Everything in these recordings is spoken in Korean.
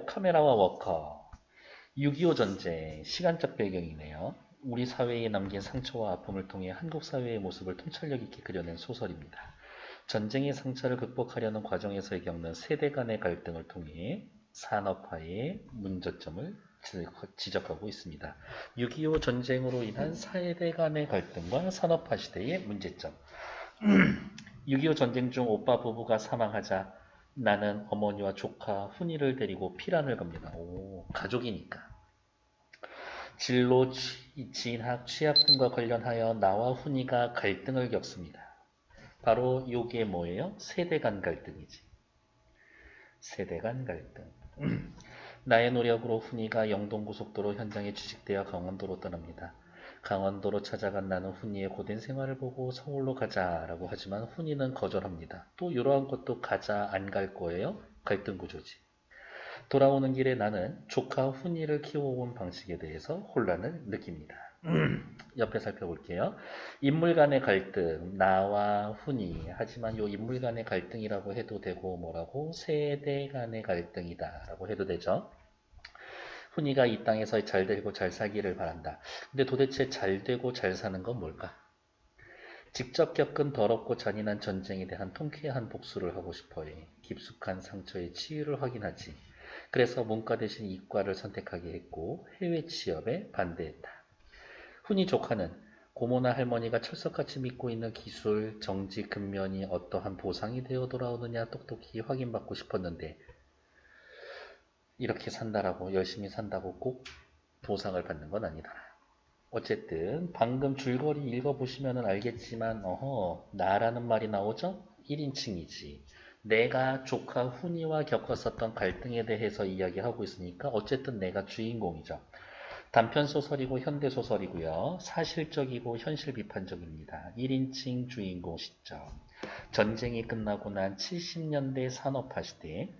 카메라와 워커, 6.25 전쟁, 시간적 배경이네요. 우리 사회에 남긴 상처와 아픔을 통해 한국 사회의 모습을 통찰력 있게 그려낸 소설입니다. 전쟁의 상처를 극복하려는 과정에서 겪는 세대 간의 갈등을 통해 산업화의 문제점을 지적하고 있습니다. 6.25 전쟁으로 인한 세대 간의 갈등과 산업화 시대의 문제점. 6.25 전쟁 중 오빠 부부가 사망하자 나는 어머니와 조카 훈이를 데리고 피란을 갑니다. 오, 가족이니까. 진로, 진학, 취업 등과 관련하여 나와 훈이가 갈등을 겪습니다. 바로 요게 뭐예요? 세대 간 갈등이지. 세대 간 갈등. 나의 노력으로 훈이가 영동고속도로 현장에 취직되어 강원도로 떠납니다. 강원도로 찾아간 나는 훈이의 고된 생활을 보고 서울로 가자라고 하지만 훈이는 거절합니다. 또 이러한 것도 가자 안 갈 거예요? 갈등 구조지. 돌아오는 길에 나는 조카 훈이를 키워온 방식에 대해서 혼란을 느낍니다. 옆에 살펴볼게요. 인물 간의 갈등, 나와 훈이. 하지만 이 인물 간의 갈등이라고 해도 되고 뭐라고? 세대 간의 갈등이다 라고 해도 되죠. 훈이가 이 땅에서 잘 되고 잘 살기를 바란다. 근데 도대체 잘 되고 잘 사는 건 뭘까? 직접 겪은 더럽고 잔인한 전쟁에 대한 통쾌한 복수를 하고 싶어해. 깊숙한 상처의 치유를 확인하지. 그래서 문과 대신 이과를 선택하게 했고 해외 취업에 반대했다. 훈이 조카는 고모나 할머니가 철석같이 믿고 있는 기술, 정지, 근면이 어떠한 보상이 되어 돌아오느냐 똑똑히 확인받고 싶었는데 이렇게 산다라고 열심히 산다고 꼭 보상을 받는 건 아니다. 어쨌든 방금 줄거리 읽어보시면 알겠지만 나라는 말이 나오죠? 1인칭이지. 내가 조카 훈이와 겪었었던 갈등에 대해서 이야기하고 있으니까 어쨌든 내가 주인공이죠. 단편소설이고 현대소설이고요. 사실적이고 현실 비판적입니다. 1인칭 주인공 시점. 전쟁이 끝나고 난 70년대 산업화 시대.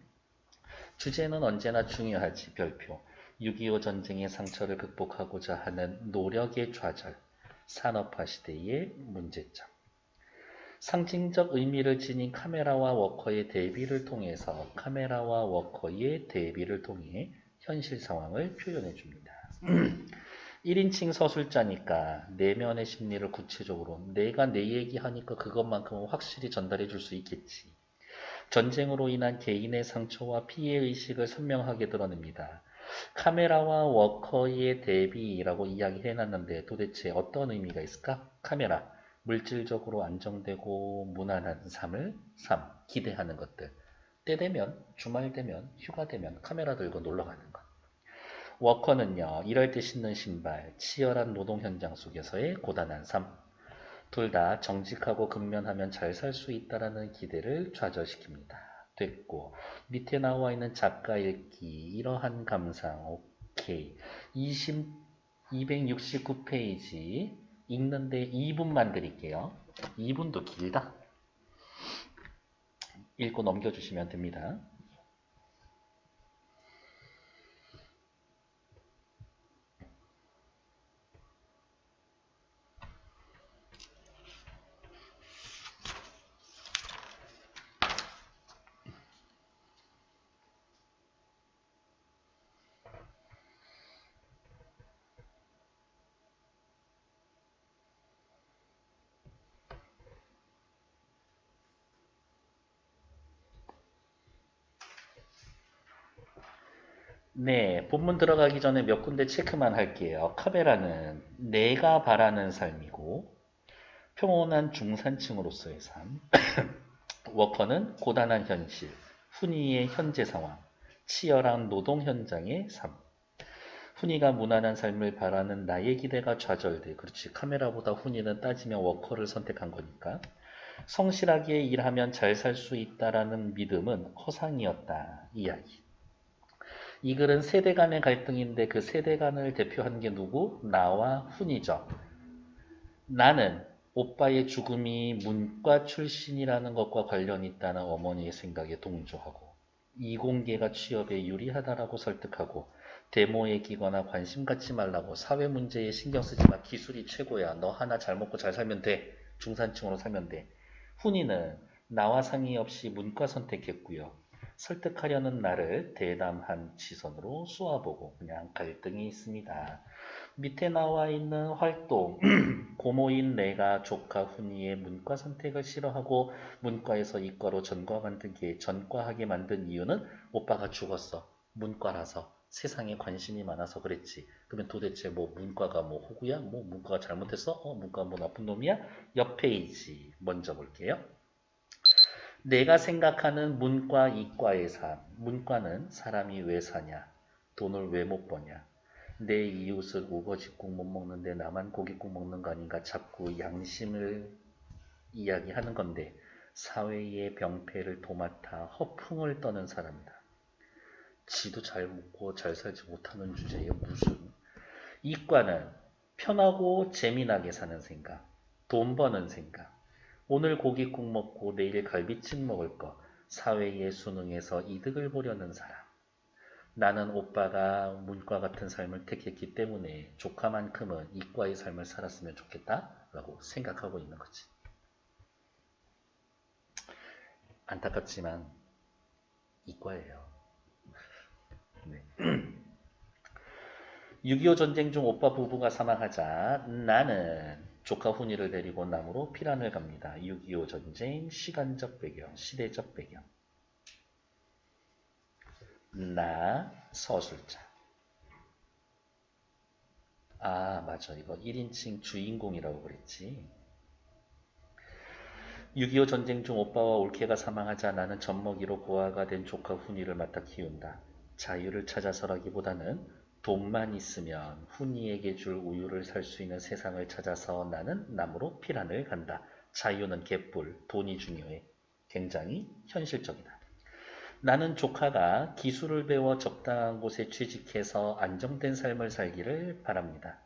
주제는 언제나 중요하지. 별표. 6.25 전쟁의 상처를 극복하고자 하는 노력의 좌절. 산업화 시대의 문제점. 상징적 의미를 지닌 카메라와 워커의 대비를 통해서 현실 상황을 표현해 줍니다. 1인칭 서술자니까 내면의 심리를 구체적으로 내가 내 얘기하니까 그것만큼은 확실히 전달해 줄 수 있겠지. 전쟁으로 인한 개인의 상처와 피해의식을 선명하게 드러냅니다. 카메라와 워커의 대비라고 이야기해 놨는데 도대체 어떤 의미가 있을까? 카메라, 물질적으로 안정되고 무난한 삶을 기대하는 것들. 때 되면, 주말 되면, 휴가 되면 카메라 들고 놀러 가는 것. 워커는요, 일할 때 신는 신발, 치열한 노동 현장 속에서의 고단한 삶. 둘 다 정직하고 근면하면 잘 살 수 있다라는 기대를 좌절시킵니다. 됐고, 밑에 나와 있는 작가 읽기, 이러한 감상, 오케이. 269페이지 읽는데 2분만 드릴게요. 2분도 길다. 읽고 넘겨주시면 됩니다. 네, 본문 들어가기 전에 몇 군데 체크만 할게요. 카메라는 내가 바라는 삶이고 평온한 중산층으로서의 삶. 워커는 고단한 현실, 훈이의 현재 상황, 치열한 노동 현장의 삶. 훈이가 무난한 삶을 바라는 나의 기대가 좌절돼. 그렇지. 카메라보다 훈이는 따지면 워커를 선택한 거니까. 성실하게 일하면 잘 살 수 있다라는 믿음은 허상이었다. 이야기. 이 글은 세대 간의 갈등인데 그 세대 간을 대표하는 게 누구? 나와 훈이죠. 나는 오빠의 죽음이 문과 출신이라는 것과 관련이 있다는 어머니의 생각에 동조하고 이공계가 취업에 유리하다라고 설득하고 데모에 끼거나 관심 갖지 말라고 사회 문제에 신경 쓰지 마. 기술이 최고야. 너 하나 잘 먹고 잘 살면 돼. 중산층으로 살면 돼. 훈이는 나와 상의 없이 문과 선택했고요. 설득하려는 나를 대담한 시선으로 쏘아보고 그냥 갈등이 있습니다. 밑에 나와 있는 활동, 고모인 내가 조카 훈이의 문과 선택을 싫어하고 문과에서 이과로 전과하게 만든 이유는 오빠가 죽었어. 문과라서. 세상에 관심이 많아서 그랬지. 그러면 도대체 뭐 문과가 뭐 호구야? 뭐 문과가 잘못했어? 문과가 뭐 나쁜 놈이야? 옆 페이지 먼저 볼게요. 내가 생각하는 문과, 이과의 삶. 문과는 사람이 왜 사냐? 돈을 왜 못 버냐? 내 이웃을 우거지국 못 먹는데 나만 고깃국 먹는 거 아닌가? 자꾸 양심을 이야기하는 건데 사회의 병폐를 도맡아 허풍을 떠는 사람이다. 지도 잘 먹고 잘 살지 못하는 주제에 무슨. 이과는 편하고 재미나게 사는 생각, 돈 버는 생각, 오늘 고깃국 먹고 내일 갈비찜 먹을 거, 사회의 수능에서 이득을 보려는 사람. 나는 오빠가 문과 같은 삶을 택했기 때문에 조카만큼은 이과의 삶을 살았으면 좋겠다라고 생각하고 있는 거지. 안타깝지만 이과예요. 네. 6.25 전쟁 중 오빠 부부가 사망하자 나는 조카 훈이를 데리고 남으로 피란을 갑니다. 6.25 전쟁 시간적 배경, 시대적 배경. 나 서술자. 아 맞아, 이거 1인칭 주인공이라고 그랬지. 6.25 전쟁 중 오빠와 올케가 사망하자 나는 젖먹이로 고아가 된 조카 훈이를 맡아 키운다. 자유를 찾아서라기보다는 돈만 있으면 훈이에게 줄 우유를 살 수 있는 세상을 찾아서 나는 남으로 피란을 간다. 자유는 개뿔, 돈이 중요해. 굉장히 현실적이다. 나는 조카가 기술을 배워 적당한 곳에 취직해서 안정된 삶을 살기를 바랍니다.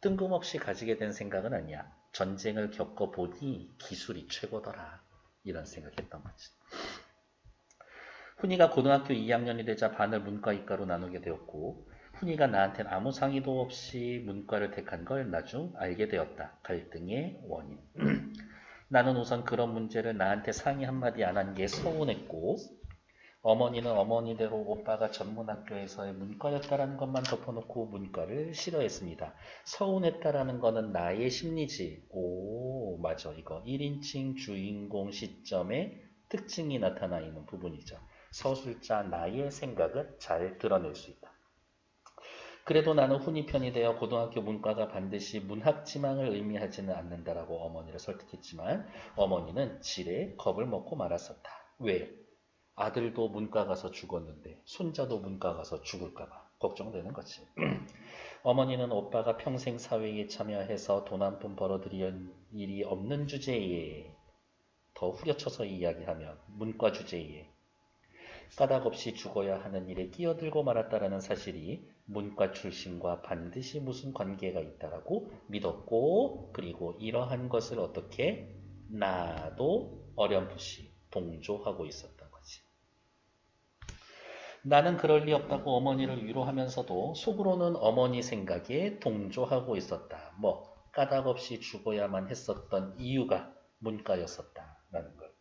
뜬금없이 가지게 된 생각은 아니야. 전쟁을 겪어보니 기술이 최고더라. 이런 생각했던 거지. 훈이가 고등학교 2학년이 되자 반을 문과 이과로 나누게 되었고 훈이가 나한텐 아무 상의도 없이 문과를 택한 걸 나중 알게 되었다. 갈등의 원인. 나는 우선 그런 문제를 나한테 상의 한마디 안 한 게 서운했고 어머니는 어머니대로 오빠가 전문학교에서의 문과였다라는 것만 덮어놓고 문과를 싫어했습니다. 서운했다라는 거는 나의 심리지. 오, 맞아. 이거 1인칭 주인공 시점의 특징이 나타나 있는 부분이죠. 서술자 나의 생각을 잘 드러낼 수 있다. 그래도 나는 훈이 편이 되어 고등학교 문과가 반드시 문학지망을 의미하지는 않는다라고 어머니를 설득했지만 어머니는 지레 겁을 먹고 말았었다. 왜? 아들도 문과 가서 죽었는데 손자도 문과 가서 죽을까봐 걱정되는 거지. 어머니는 오빠가 평생 사회에 참여해서 돈 한 푼 벌어들인 일이 없는 주제에 더 후려쳐서 이야기하면 문과 주제에 까닭없이 죽어야 하는 일에 끼어들고 말았다라는 사실이 문과 출신과 반드시 무슨 관계가 있다라고 믿었고 그리고 이러한 것을 어떻게 나도 어렴풋이 동조하고 있었다. 나는 그럴 리 없다고 어머니를 위로하면서도 속으로는 어머니 생각에 동조하고 있었다. 뭐 까닭없이 죽어야만 했었던 이유가 문과였었다라는 걸.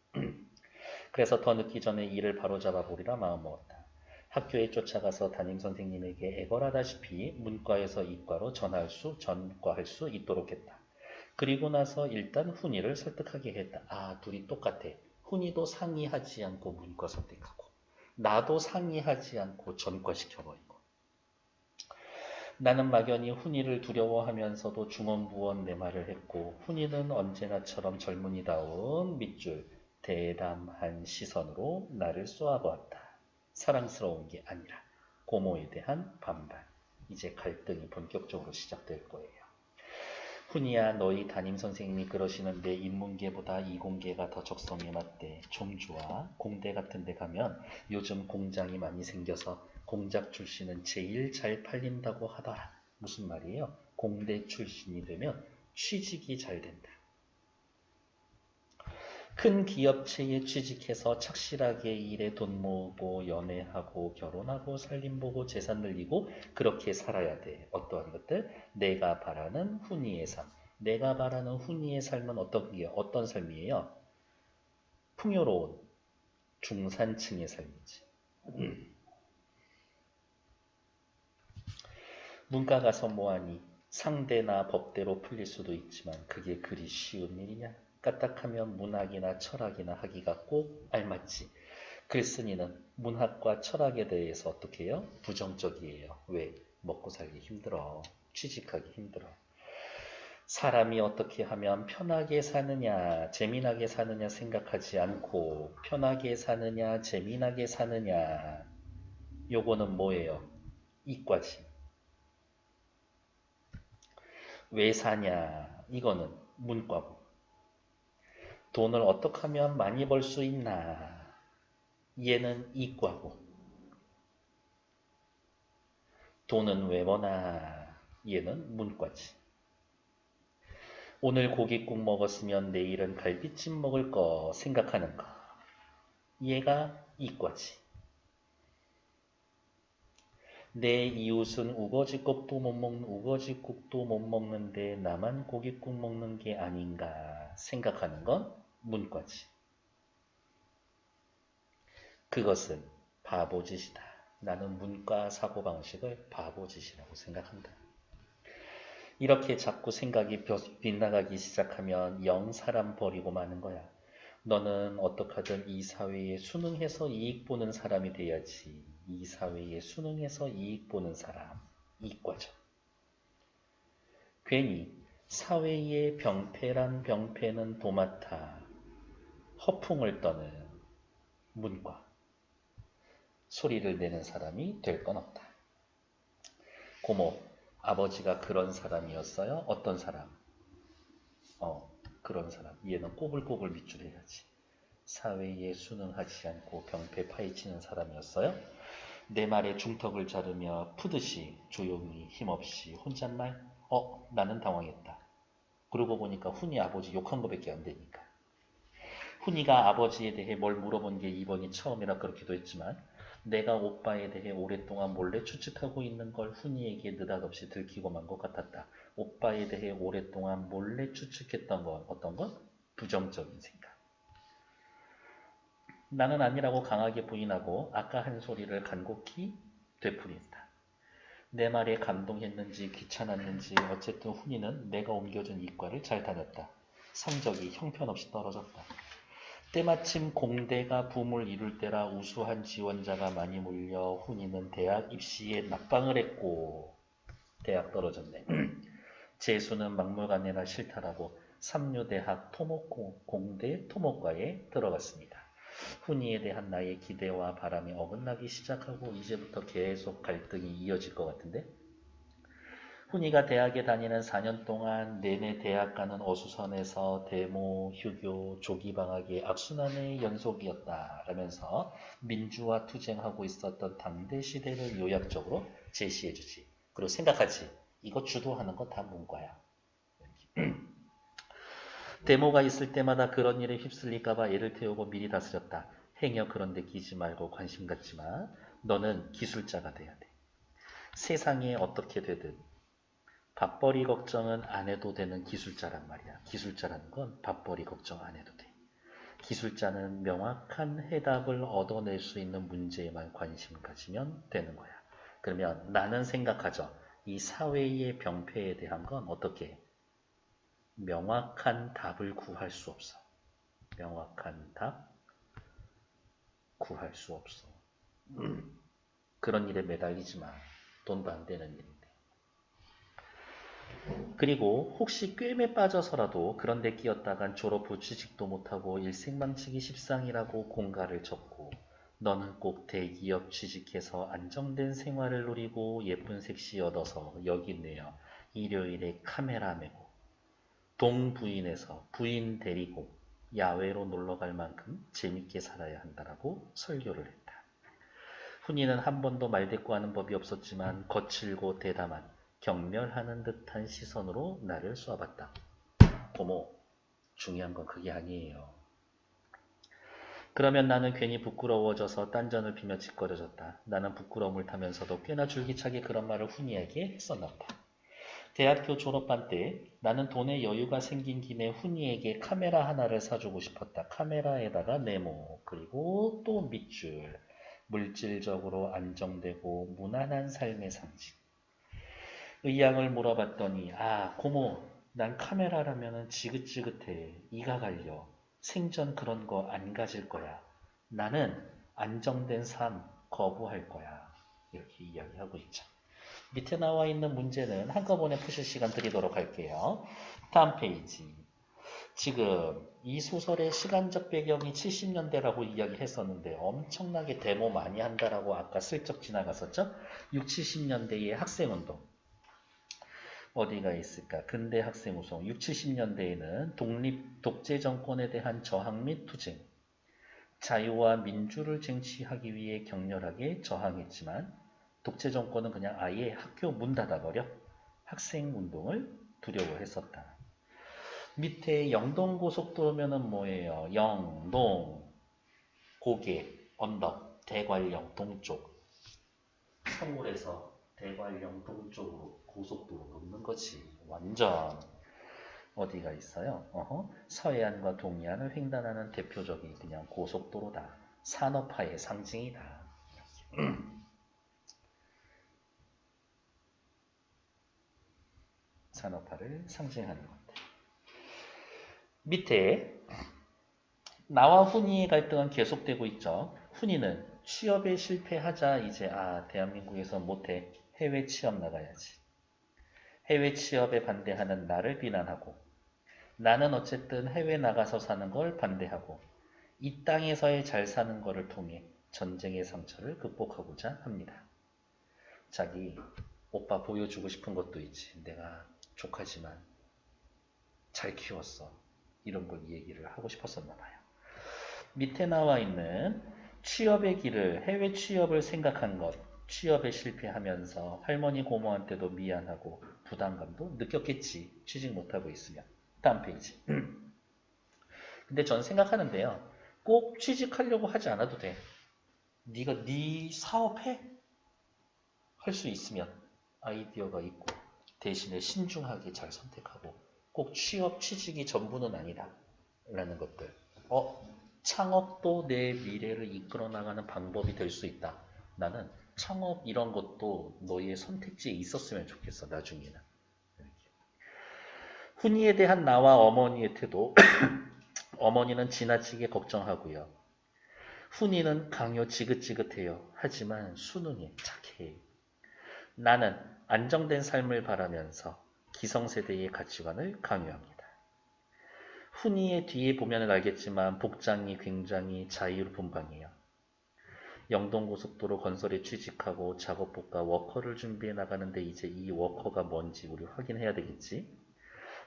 그래서 더 늦기 전에 이를 바로잡아 보리라 마음먹었다. 학교에 쫓아가서 담임선생님에게 애걸하다시피 문과에서 이과로 전과할 수 있도록 했다. 그리고 나서 일단 훈이를 설득하게 했다. 아, 둘이 똑같아. 훈이도 상의하지 않고 문과 선택하고 나도 상의하지 않고 전과시켜버리고. 나는 막연히 훈이를 두려워하면서도 중언부언 내 말을 했고 훈이는 언제나처럼 젊은이다운 밑줄 대담한 시선으로 나를 쏘아보았다. 사랑스러운 게 아니라 고모에 대한 반발. 이제 갈등이 본격적으로 시작될 거예요. 훈이야, 너희 담임선생님이 그러시는데 인문계보다 이공계가 더 적성에 맞대. 좀 좋아. 공대 같은 데 가면 요즘 공장이 많이 생겨서 공작 출신은 제일 잘 팔린다고 하더라. 무슨 말이에요? 공대 출신이 되면 취직이 잘 된다. 큰 기업체에 취직해서 착실하게 일해 돈 모으고 연애하고 결혼하고 살림보고 재산 늘리고 그렇게 살아야 돼. 어떠한 것들? 내가 바라는 훈이의 삶. 내가 바라는 훈이의 삶은 어떤 삶이에요? 풍요로운, 중산층의 삶이지. 문과 가서 뭐하니? 상대나 법대로 풀릴 수도 있지만 그게 그리 쉬운 일이냐? 까딱하면 문학이나 철학이나 하기가 꼭 알맞지. 글쓴이는 문학과 철학에 대해서 어떻게 해요? 부정적이에요. 왜? 먹고 살기 힘들어. 취직하기 힘들어. 사람이 어떻게 하면 편하게 사느냐, 재미나게 사느냐 생각하지 않고 편하게 사느냐, 재미나게 사느냐. 요거는 뭐예요? 이과지. 왜 사냐? 이거는 문과고. 돈을 어떻게 하면 많이 벌 수 있나? 얘는 이과고. 돈은 왜 버나? 얘는 문과지. 오늘 고깃국 먹었으면 내일은 갈비찜 먹을 거 생각하는 거. 얘가 이과지. 내 이웃은 우거지국도 못 먹는데 나만 고깃국 먹는 게 아닌가 생각하는 건 문과지. 그것은 바보짓이다. 나는 문과 사고방식을 바보짓이라고 생각한다. 이렇게 자꾸 생각이 빗나가기 시작하면 영 사람 버리고 마는 거야. 너는 어떻게 하든 이 사회에 순응해서 이익 보는 사람이 돼야지. 이 사회에 순응해서 이익 보는 사람. 이과죠. 괜히 사회의 병폐란 병폐는 도맡아 허풍을 떠는 문과. 소리를 내는 사람이 될 건 없다. 고모, 아버지가 그런 사람이었어요? 어떤 사람? 그런 사람. 얘는 꼬불꼬불 밑줄 해야지. 사회에 순응하지 않고 병폐 파헤치는 사람이었어요? 내 말에 중턱을 자르며 푸듯이 조용히 힘없이 혼잣말? 나는 당황했다. 그러고 보니까 훈이 아버지 욕한 거밖에 안 되니까. 훈이가 아버지에 대해 뭘 물어본 게 이번이 처음이라 그렇기도 했지만 내가 오빠에 대해 오랫동안 몰래 추측하고 있는 걸 훈이에게 느닷없이 들키고 만 것 같았다. 오빠에 대해 오랫동안 몰래 추측했던 건 어떤 것? 부정적인 생각. 나는 아니라고 강하게 부인하고 아까 한 소리를 간곡히 되풀이했다. 내 말에 감동했는지 귀찮았는지 어쨌든 훈이는 내가 옮겨준 이과를 잘 다녔다. 성적이 형편없이 떨어졌다. 때마침 공대가 붐을 이룰 때라 우수한 지원자가 많이 몰려 훈이는 대학 입시에 낙방을 했고 대학 떨어졌네. 재수는 막무가내나 싫다라고 삼류대학 공대 토목과에 들어갔습니다. 훈이에 대한 나의 기대와 바람이 어긋나기 시작하고 이제부터 계속 갈등이 이어질 것 같은데 훈이가 대학에 다니는 4년 동안 내내 대학 가는 어수선에서 데모, 휴교, 조기방학의 악순환의 연속이었다 라면서 민주화 투쟁하고 있었던 당대 시대를 요약적으로 제시해주지. 그리고 생각하지. 이거 주도하는 거 다 문과야. 데모가 있을 때마다 그런 일에 휩쓸릴까봐 애를 태우고 미리 다스렸다. 행여 그런데 끼지 말고 관심 갖지 마. 너는 기술자가 돼야 돼. 세상에 어떻게 되든 밥벌이 걱정은 안 해도 되는 기술자란 말이야. 기술자라는 건 밥벌이 걱정 안 해도 돼. 기술자는 명확한 해답을 얻어낼 수 있는 문제에만 관심 가지면 되는 거야. 그러면 나는 생각하죠. 이 사회의 병폐에 대한 건 어떻게? 명확한 답을 구할 수 없어. 명확한 답 구할 수 없어. 그런 일에 매달리지 마. 돈도 안 되는 일인데. 그리고 혹시 꿰매 빠져서라도 그런 데 끼었다간 졸업 후 취직도 못하고 일생망치기 십상이라고 공가를 쳤고 너는 꼭 대기업 취직해서 안정된 생활을 누리고 예쁜 색시 얻어서 여기 내어 일요일에 카메라 메고 동부인에서 부인 데리고 야외로 놀러갈 만큼 재밌게 살아야 한다라고 설교를 했다. 훈이는 한 번도 말대꾸하는 법이 없었지만 거칠고 대담한 경멸하는 듯한 시선으로 나를 쏘아봤다. 고모, 중요한 건 그게 아니에요. 그러면 나는 괜히 부끄러워져서 딴전을 피며 짓거려졌다. 나는 부끄러움을 타면서도 꽤나 줄기차게 그런 말을 훈이에게 했었나 보다. 대학교 졸업반 때 나는 돈에 여유가 생긴 김에 훈이에게 카메라 하나를 사주고 싶었다. 카메라에다가 네모, 그리고 또 밑줄. 물질적으로 안정되고 무난한 삶의 상징. 의향을 물어봤더니 고모, 난 카메라라면 지긋지긋해. 이가 갈려. 생전 그런 거 안 가질 거야. 나는 안정된 삶 거부할 거야. 이렇게 이야기하고 있죠. 밑에 나와 있는 문제는 한꺼번에 푸실 시간 드리도록 할게요. 다음 페이지. 지금 이 소설의 시간적 배경이 70년대라고 이야기했었는데 엄청나게 데모 많이 한다라고 아까 슬쩍 지나갔었죠? 6, 70년대의 학생운동. 어디가 있을까? 근대 학생운동. 6, 70년대에는 독재 정권에 대한 저항 및 투쟁. 자유와 민주를 쟁취하기 위해 격렬하게 저항했지만 독재 정권은 그냥 아예 학교 문 닫아버려 학생운동을 두려워했었다. 밑에 영동고속도로면은 뭐예요? 영동, 고개, 언덕, 대관령 동쪽. 서울에서 대관령 동쪽으로 고속도로 놓는 거지. 완전 어디가 있어요? 서해안과 동해안을 횡단하는 대표적인 그냥 고속도로다. 산업화의 상징이다. 산업화를 상징하는 것들. 밑에 나와 훈이의 갈등은 계속되고 있죠. 훈이는 취업에 실패하자 이제 대한민국에서 못해. 해외 취업 나가야지. 해외 취업에 반대하는 나를 비난하고 나는 어쨌든 해외 나가서 사는 걸 반대하고 이 땅에서의 잘 사는 것을 통해 전쟁의 상처를 극복하고자 합니다. 자기 오빠 보여주고 싶은 것도 있지. 내가 조카지만 잘 키웠어. 이런 걸 얘기를 하고 싶었었나 봐요. 밑에 나와 있는 취업의 길을 해외 취업을 생각한 것. 취업에 실패하면서 할머니 고모한테도 미안하고 부담감도 느꼈겠지. 취직 못하고 있으면. 다음 페이지. 근데 전 생각하는데요. 꼭 취직하려고 하지 않아도 돼. 네가 네 사업해? 할 수 있으면 아이디어가 있고 대신에 신중하게 잘 선택하고 꼭 취업, 취직이 전부는 아니다. 라는 것들. 창업도 내 미래를 이끌어 나가는 방법이 될 수 있다. 나는 창업 이런 것도 너의 선택지에 있었으면 좋겠어. 나중에는. 훈이에 대한 나와 어머니의 태도. 어머니는 지나치게 걱정하고요. 훈이는 강요 지긋지긋해요. 하지만 순응해, 착해. 나는 안정된 삶을 바라면서 기성세대의 가치관을 강요합니다. 훈이의 뒤에 보면 알겠지만 복장이 굉장히 자유분방해요. 영동고속도로 건설에 취직하고 작업복과 워커를 준비해 나가는데 이제 이 워커가 뭔지 우리 확인해야 되겠지.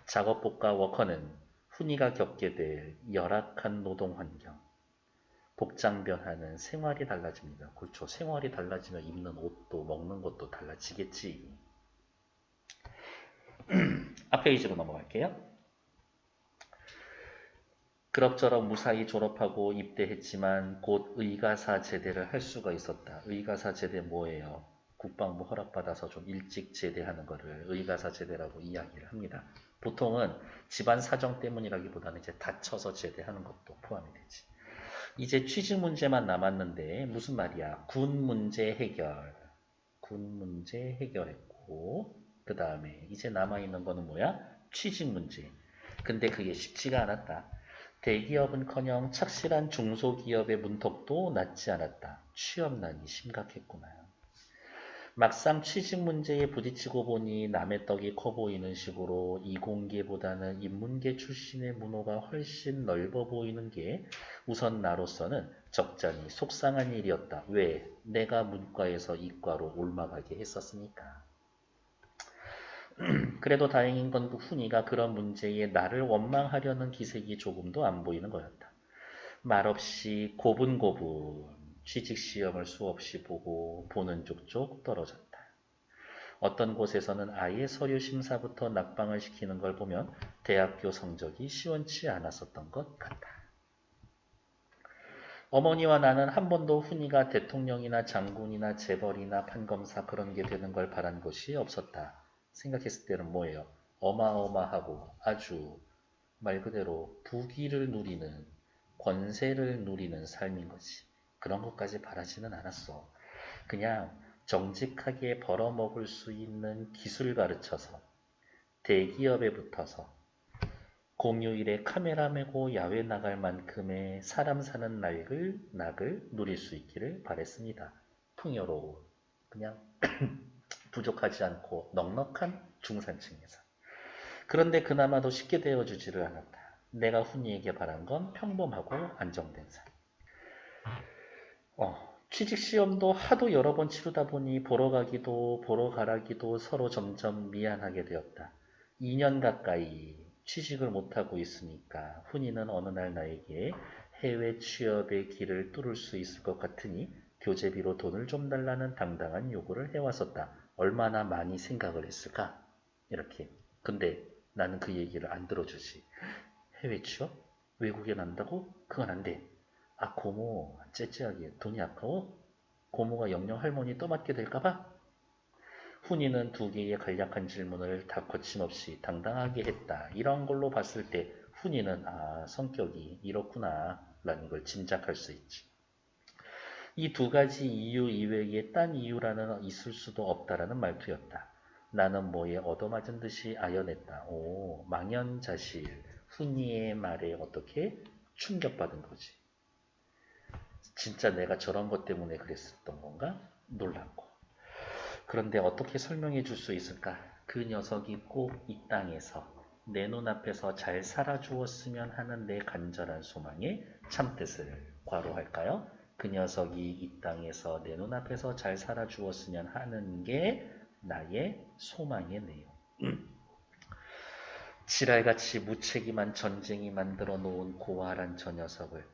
작업복과 워커는 훈이가 겪게 될 열악한 노동환경, 복장 변화는 생활이 달라집니다. 그렇죠. 생활이 달라지면 입는 옷도 먹는 것도 달라지겠지. 앞 페이지로 넘어갈게요. 그럭저럭 무사히 졸업하고 입대했지만 곧 의가사 제대를 할 수가 있었다. 의가사 제대 뭐예요? 국방부 허락받아서 좀 일찍 제대하는 거를 의가사 제대라고 이야기를 합니다. 보통은 집안 사정 때문이라기보다는 이제 다쳐서 제대하는 것도 포함이 되지. 이제 취직 문제만 남았는데 무슨 말이야? 군 문제 해결. 군 문제 해결했고 그 다음에 이제 남아있는 거는 뭐야? 취직 문제. 근데 그게 쉽지가 않았다. 대기업은커녕 착실한 중소기업의 문턱도 낮지 않았다. 취업난이 심각했구나. 막상 취직 문제에 부딪히고 보니 남의 떡이 커 보이는 식으로 이공계보다는 인문계 출신의 문호가 훨씬 넓어 보이는 게 우선 나로서는 적잖이 속상한 일이었다. 왜? 내가 문과에서 이과로 올라가게 했었으니까. 그래도 다행인 건 훈이가 그런 문제에 나를 원망하려는 기색이 조금도 안 보이는 거였다. 말없이 고분고분 취직시험을 수없이 보고 보는 족족 떨어졌다. 어떤 곳에서는 아예 서류 심사부터 낙방을 시키는 걸 보면 대학교 성적이 시원치 않았었던 것 같다. 어머니와 나는 한 번도 훈이가 대통령이나 장군이나 재벌이나 판검사 그런 게 되는 걸 바란 것이 없었다. 생각했을 때는 뭐예요? 어마어마하고 아주 말 그대로 부귀를 누리는, 권세를 누리는 삶인 거지. 그런 것까지 바라지는 않았어. 그냥 정직하게 벌어먹을 수 있는 기술 가르쳐서 대기업에 붙어서 공휴일에 카메라 메고 야외 나갈 만큼의 사람 사는 낙을 누릴 수 있기를 바랬습니다. 풍요로운, 그냥 부족하지 않고 넉넉한 중산층에서. 그런데 그나마도 쉽게 되어주지를 않았다. 내가 훈이에게 바란 건 평범하고 안정된 삶. 취직시험도 하도 여러 번 치르다 보니 보러 가기도 보러 가라기도 서로 점점 미안하게 되었다. 2년 가까이 취직을 못하고 있으니까 훈이는 어느 날 나에게 해외 취업의 길을 뚫을 수 있을 것 같으니 교재비로 돈을 좀 달라는 당당한 요구를 해왔었다. 얼마나 많이 생각을 했을까? 이렇게. 근데 나는 그 얘기를 안 들어주지. 해외 취업? 외국에 난다고? 그건 안 돼. 아, 고모 째째하게 돈이 아까워? 고모가 영영 할머니 떠맡게 될까봐? 훈이는 두 개의 간략한 질문을 다 거침없이 당당하게 했다. 이런 걸로 봤을 때 훈이는 성격이 이렇구나 라는 걸 짐작할 수 있지. 이 두 가지 이유 이외에 딴 이유라는 있을 수도 없다라는 말투였다. 나는 뭐에 얻어맞은 듯이 아연했다. 오, 망연자실. 훈이의 말에 어떻게 충격받은 거지. 진짜 내가 저런 것 때문에 그랬었던 건가? 놀랐고. 그런데 어떻게 설명해 줄 수 있을까? 그 녀석이 꼭 이 땅에서 내 눈앞에서 잘 살아주었으면 하는 내 간절한 소망의 참뜻을 괄호할까요? 그 녀석이 이 땅에서 내 눈앞에서 잘 살아주었으면 하는 게 나의 소망의 내용. 지랄같이 무책임한 전쟁이 만들어 놓은 고아란 저 녀석을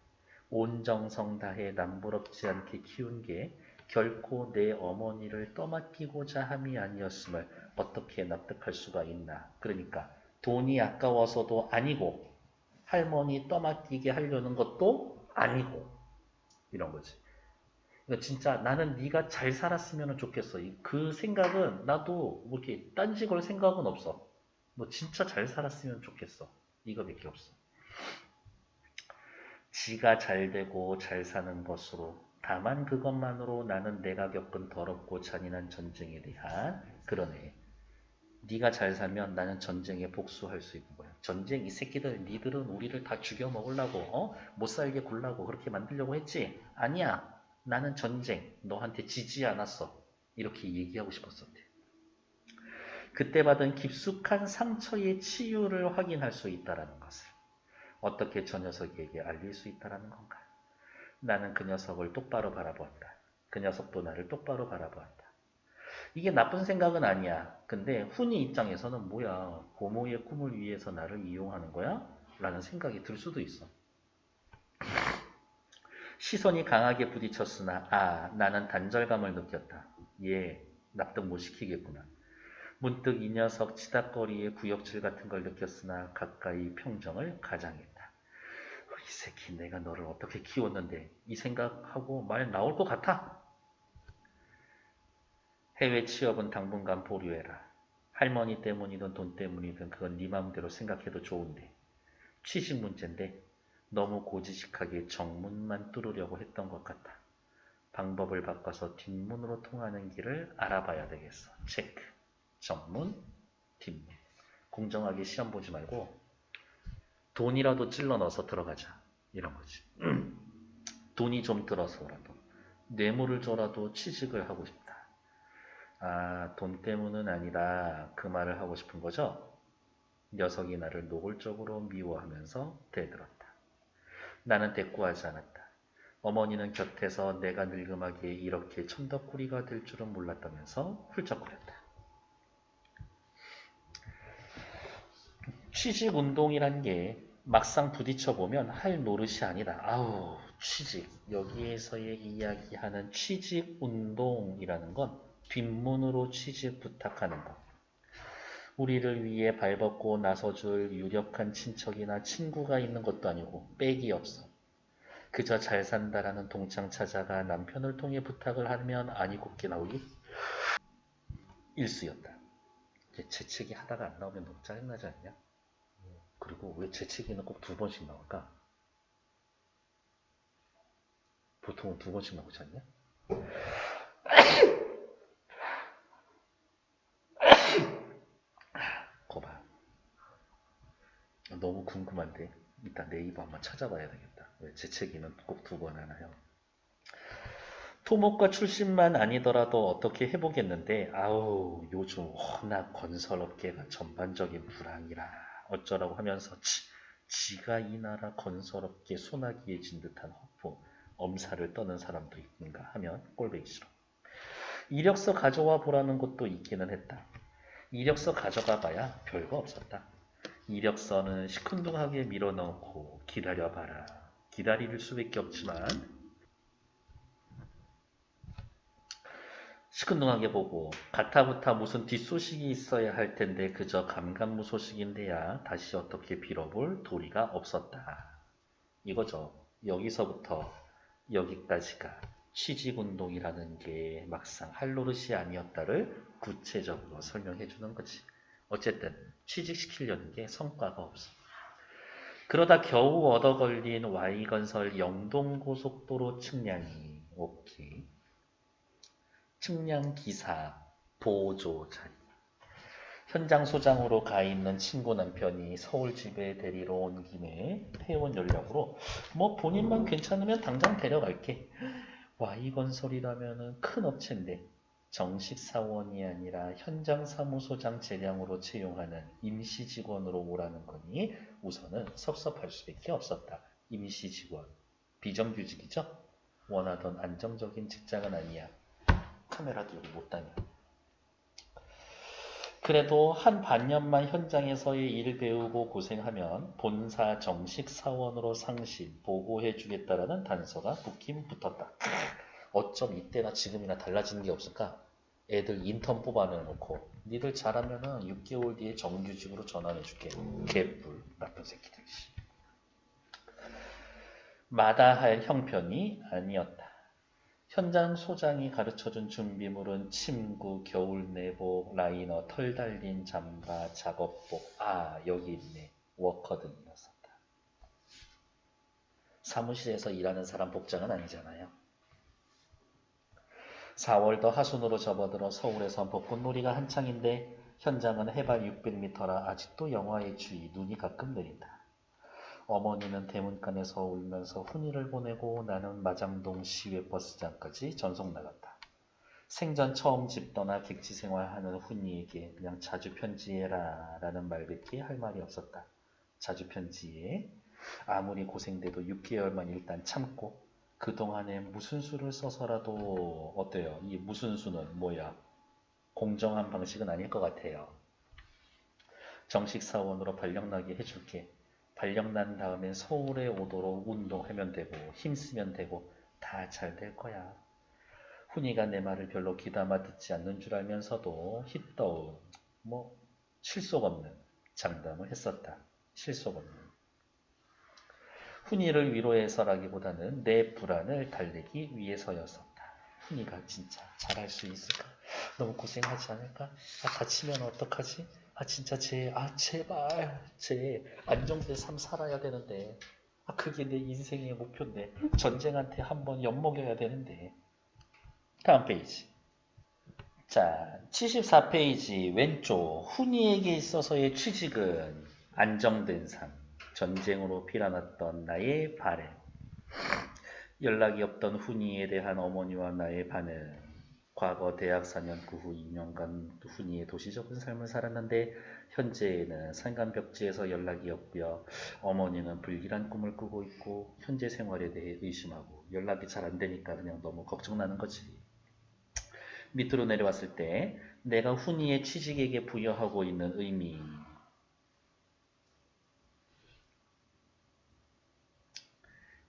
온 정성 다해 남부럽지 않게 키운 게 결코 내 어머니를 떠맡기고자 함이 아니었음을 어떻게 납득할 수가 있나. 그러니까 돈이 아까워서도 아니고 할머니 떠맡기게 하려는 것도 아니고 이런 거지. 그러니까 진짜 나는 네가 잘 살았으면 좋겠어. 그 생각은 나도 뭐 이렇게 딴지 걸 생각은 없어. 너 진짜 잘 살았으면 좋겠어. 이거밖에 없어. 지가 잘 되고 잘 사는 것으로 다만 그것만으로 나는 내가 겪은 더럽고 잔인한 전쟁에 대한 그러네. 네가 잘 살면 나는 전쟁에 복수할 수 있는 거야. 전쟁 이 새끼들 니들은 우리를 다 죽여 먹으려고 못 살게 굴라고 그렇게 만들려고 했지? 아니야. 나는 전쟁 너한테 지지 않았어. 이렇게 얘기하고 싶었었대. 그때 받은 깊숙한 상처의 치유를 확인할 수 있다는 것을 어떻게 저 녀석에게 알릴 수 있다는 건가? 나는 그 녀석을 똑바로 바라보았다. 그 녀석도 나를 똑바로 바라보았다. 이게 나쁜 생각은 아니야. 근데 훈이 입장에서는 뭐야? 고모의 꿈을 위해서 나를 이용하는 거야? 라는 생각이 들 수도 있어. 시선이 강하게 부딪혔으나 나는 단절감을 느꼈다. 얘 납득 못 시키겠구나. 문득 이 녀석 치닥거리의 구역질 같은 걸 느꼈으나 가까이 평정을 가장했다. 이 새끼 내가 너를 어떻게 키웠는데 이 생각하고 말 나올 것 같아? 해외 취업은 당분간 보류해라. 할머니 때문이든 돈 때문이든 그건 네 마음대로 생각해도 좋은데 취직 문제인데 너무 고지식하게 정문만 뚫으려고 했던 것 같아. 방법을 바꿔서 뒷문으로 통하는 길을 알아봐야 되겠어. 체크. 정문, 뒷문. 공정하게 시험 보지 말고 돈이라도 찔러 넣어서 들어가자. 이런 거지. 돈이 좀 들어서라도 뇌물을 줘라도 취직을 하고 싶다. 돈 때문은 아니라 그 말을 하고 싶은 거죠. 녀석이 나를 노골적으로 미워하면서 대들었다. 나는 대꾸하지 않았다. 어머니는 곁에서 내가 늙음하게 이렇게 천덕꾸리가 될 줄은 몰랐다면서 훌쩍거렸다. 취직운동이란 게 막상 부딪혀보면 할 노릇이 아니다. 취직. 여기에서의 이야기하는 취직운동이라는 건 뒷문으로 취직 부탁하는 것. 우리를 위해 발벗고 나서줄 유력한 친척이나 친구가 있는 것도 아니고 빽이 없어. 그저 잘 산다라는 동창 찾아가 남편을 통해 부탁을 하면 아니 곱게 나오기 일쑤였다. 재채기 하다가 안 나오면 너무 짜증나지 않냐? 그리고 왜 재채기는 꼭 2번씩 나올까? 보통은 2번씩 나오지 않냐? 거봐. 너무 궁금한데 일단 네이버 한번 찾아봐야 되겠다. 왜 재채기는 꼭 2번 하나요? 토목과 출신만 아니더라도 어떻게 해보겠는데 아우 요즘 워낙 건설업계가 전반적인 불황이라 어쩌라고 하면서 지가 이 나라 건설업계 소나기에 진 듯한 허풍 엄살을 떠는 사람도 있는가 하면 꼴보기 싫어. 이력서 가져와 보라는 것도 있기는 했다. 이력서 가져가 봐야 별거 없었다. 이력서는 시큰둥하게 밀어넣고 기다려봐라. 기다릴 수밖에 없지만 시큰둥하게 보고 가타부타 무슨 뒷소식이 있어야 할 텐데 그저 감감무소식인데야 다시 어떻게 빌어볼 도리가 없었다. 이거죠. 여기서부터 여기까지가 취직운동이라는 게 막상 할 노릇이 아니었다를 구체적으로 설명해 주는 거지. 어쨌든 취직시키려는 게 성과가 없어. 그러다 겨우 얻어 걸린 Y건설 영동고속도로 측량이 오케이. 측량기사 보조 자리. 현장 소장으로 가 있는 친구 남편이 서울 집에 데리러 온 김에 회원 연락으로 뭐 본인만 괜찮으면 당장 데려갈게. Y건설이라면은 큰 업체인데 정식 사원이 아니라 현장 사무소장 재량으로 채용하는 임시 직원으로 오라는 거니 우선은 섭섭할 수밖에 없었다. 임시 직원. 비정규직이죠? 원하던 안정적인 직장은 아니야. 카메라도 여기 못 다녀. 그래도 한 반년만 현장에서의 일 배우고 고생하면 본사 정식 사원으로 상신 보고해 주겠다라는 단서가 붙긴 붙었다. 어쩜 이때나 지금이나 달라지는 게 없을까? 애들 인턴 뽑아내놓고 니들 잘하면은 6개월 뒤에 정규직으로 전환해 줄게. 개뿔 나쁜 새끼들. 마다할 형편이 아니었다. 현장 소장이 가르쳐준 준비물은 침구, 겨울내복, 라이너, 털 달린 잠바, 작업복, 여기 있네. 워커든이었었다. 사무실에서 일하는 사람 복장은 아니잖아요. 4월도 하순으로 접어들어 서울에선 벚꽃놀이가 한창인데 현장은 해발 600m라 아직도 영하의 추위, 눈이 가끔 내린다. 어머니는 대문간에서 울면서 훈이를 보내고 나는 마장동 시외버스장까지 전속 나갔다. 생전 처음 집 떠나 객지 생활하는 훈이에게 그냥 자주 편지해라 라는 말밖에 할 말이 없었다. 자주 편지해. 아무리 고생돼도 6개월만 일단 참고 그동안에 무슨 수를 써서라도 어때요? 이 무슨 수는 뭐야? 공정한 방식은 아닐 것 같아요. 정식 사원으로 발령나게 해줄게. 발령난 다음에 서울에 오도록 운동하면 되고 힘쓰면 되고 다 잘 될 거야. 훈이가 내 말을 별로 귀담아 듣지 않는 줄 알면서도 힙더운 실속 없는 장담을 했었다. 실속 없는. 훈이를 위로해서라기보다는 내 불안을 달래기 위해서였었다. 훈이가 진짜 잘할 수 있을까? 너무 고생하지 않을까? 다치면 어떡하지? 진짜 제발 안정된 삶 살아야 되는데 그게 내 인생의 목표인데 전쟁한테 한번 엿먹여야 되는데. 다음 페이지. 자, 74페이지 왼쪽. 훈이에게 있어서의 취직은 안정된 삶, 전쟁으로 피어났던 나의 바램. 연락이 없던 훈이에 대한 어머니와 나의 반응. 과거 대학 4년 그 후 2년간 훈이의 도시적인 삶을 살았는데 현재에는 산간벽지에서 연락이 없고요. 어머니는 불길한 꿈을 꾸고 있고 현재 생활에 대해 의심하고 연락이 잘 안 되니까 그냥 너무 걱정나는 거지. 밑으로 내려왔을 때 내가 훈이의 취직에게 부여하고 있는 의미.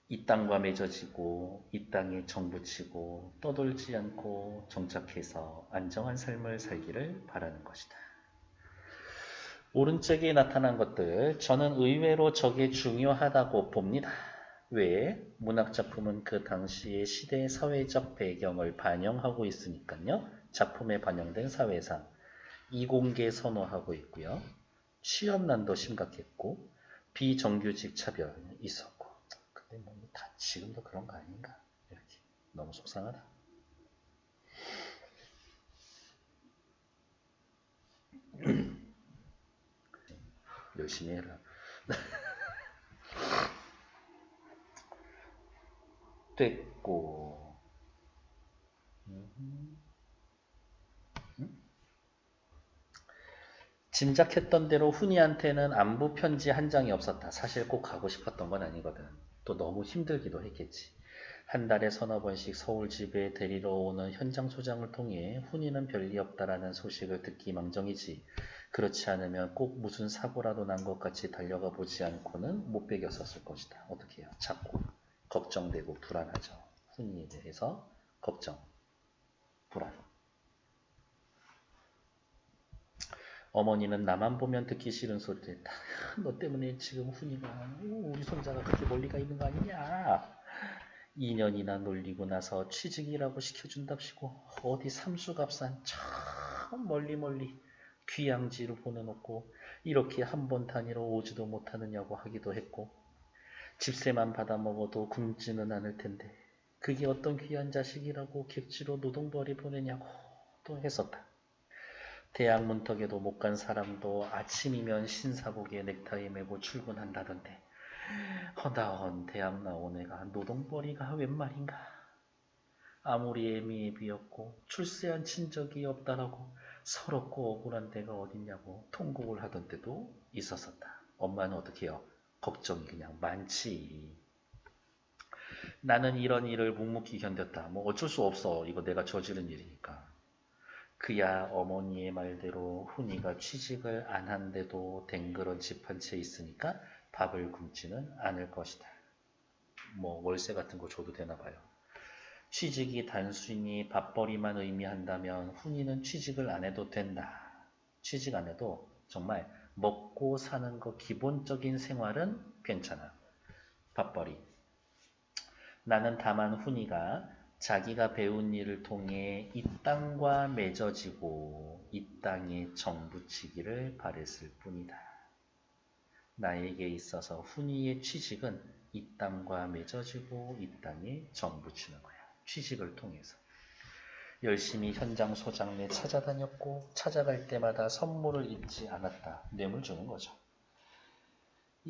이 땅과 맺어지고 이 땅에 정붙이고 떠돌지 않고 정착해서 안정한 삶을 살기를 바라는 것이다. 오른쪽에 나타난 것들 저는 의외로 저게 중요하다고 봅니다. 왜? 문학작품은 그 당시의 시대의 사회적 배경을 반영하고 있으니까요. 작품에 반영된 사회상 이공계 선호하고 있고요. 취업난도 심각했고 비정규직 차별이 있었고. 근데 뭐 다 지금도 그런 거 아닌가? 이렇게 너무 속상하다. 열심히 해라. 됐고. 짐작했던 대로 훈이한테는 안부 편지 한 장이 없었다. 사실 꼭 가고 싶었던 건 아니거든. 또 너무 힘들기도 했겠지. 한 달에 서너 번씩 서울 집에 데리러 오는 현장 소장을 통해 훈이는 별리 없다라는 소식을 듣기 망정이지. 그렇지 않으면 꼭 무슨 사고라도 난 것 같이 달려가 보지 않고는 못 베겼었을 것이다. 어떻게 해요? 자꾸 걱정되고 불안하죠. 훈이에 대해서 걱정, 불안. 어머니는 나만 보면 듣기 싫은 소리를 했다. 너 때문에 지금 훈이가 우리 손자가 그렇게 멀리 가 있는 거 아니냐. 2년이나 놀리고 나서 취직이라고 시켜준답시고 어디 삼수갑산 참 멀리 귀양지로 보내놓고 이렇게 한 번 다니러 오지도 못하느냐고 하기도 했고 집세만 받아먹어도 굶지는 않을 텐데 그게 어떤 귀한 자식이라고 객지로 노동벌이 보내냐고 또 했었다. 대학 문턱에도 못 간 사람도 아침이면 신사복에 넥타이 메고 출근한다던데 허다헌 대학 나온 애가 노동벌이가 웬 말인가. 아무리 애미애비였고 출세한 친적이 없다라고 서럽고 억울한 데가 어딨냐고 통곡을 하던 때도 있었었다. 엄마는 어떻게 해요? 걱정이 그냥 많지. 나는 이런 일을 묵묵히 견뎠다. 뭐 어쩔 수 없어. 이거 내가 저지른 일이니까. 그야 어머니의 말대로 훈이가 취직을 안 한데도 댕그런 집 한 채 있으니까 밥을 굶지는 않을 것이다. 뭐 월세 같은 거 줘도 되나 봐요. 취직이 단순히 밥벌이만 의미한다면 훈이는 취직을 안 해도 된다. 취직 안 해도 정말 먹고 사는 거 기본적인 생활은 괜찮아. 밥벌이. 나는 다만 훈이가 자기가 배운 일을 통해 이 땅과 맺어지고 이 땅에 정붙이기를 바랬을 뿐이다. 나에게 있어서 훈이의 취직은 이 땅과 맺어지고 이 땅에 정붙이는 거야. 취직을 통해서. 열심히 현장 소장내 찾아다녔고 찾아갈 때마다 선물을 잊지 않았다. 뇌물 주는 거죠.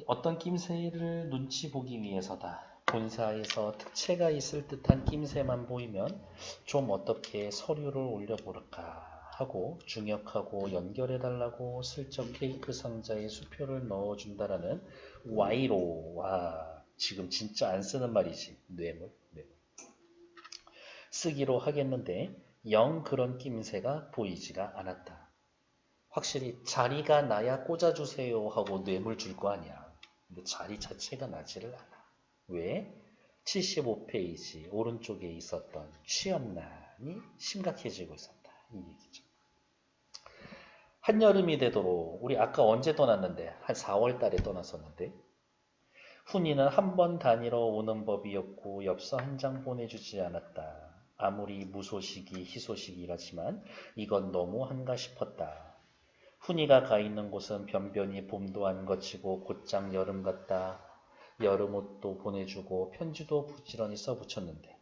어떤 낌새를 눈치 보기 위해서다. 본사에서 특채가 있을 듯한 낌새만 보이면 좀 어떻게 서류를 올려볼까 하고 중역하고 연결해달라고 슬쩍 케이크 상자에 수표를 넣어준다라는 와이로. 와, 지금 진짜 안 쓰는 말이지. 뇌물. 쓰기로 하겠는데 영 그런 낌새가 보이지가 않았다. 확실히 자리가 나야 꽂아주세요 하고 뇌물 줄 거 아니야. 근데 자리 자체가 나지를 않아. 왜? 75페이지 오른쪽에 있었던 취업난이 심각해지고 있었다. 이 얘기죠. 한여름이 되도록 우리 아까 언제 떠났는데? 한 4월 달에 떠났었는데 훈이는 한 번 다니러 오는 법이었고 엽서 한 장 보내주지 않았다. 아무리 무소식이 희소식이라지만 이건 너무한가 싶었다. 훈이가 가 있는 곳은 변변히 봄도 안 거치고 곧장 여름 같다. 여름옷도 보내주고 편지도 부지런히 써붙였는데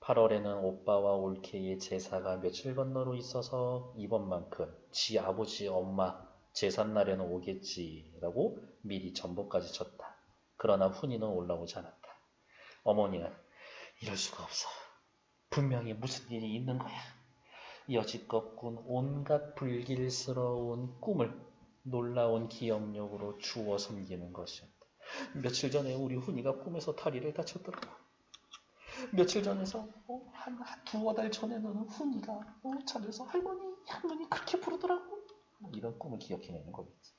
8월에는 오빠와 올케의 제사가 며칠 건너로 있어서 이번만큼 지 아버지 엄마 제삿날에는 오겠지라고 미리 전보까지 쳤다. 그러나 훈이는 올라오지 않았다. 어머니는 이럴 수가 없어. 분명히 무슨 일이 있는 거야. 여지껏 꾼 온갖 불길스러운 꿈을 놀라운 기억력으로 주워 섬기는 것이었다. 며칠 전에 우리 훈이가 꿈에서 다리를 다쳤더라고. 며칠 전에서 한 두어 달 전에는 훈이가 잠에서 할머니 그렇게 부르더라고. 이런 꿈을 기억해내는 거겠지.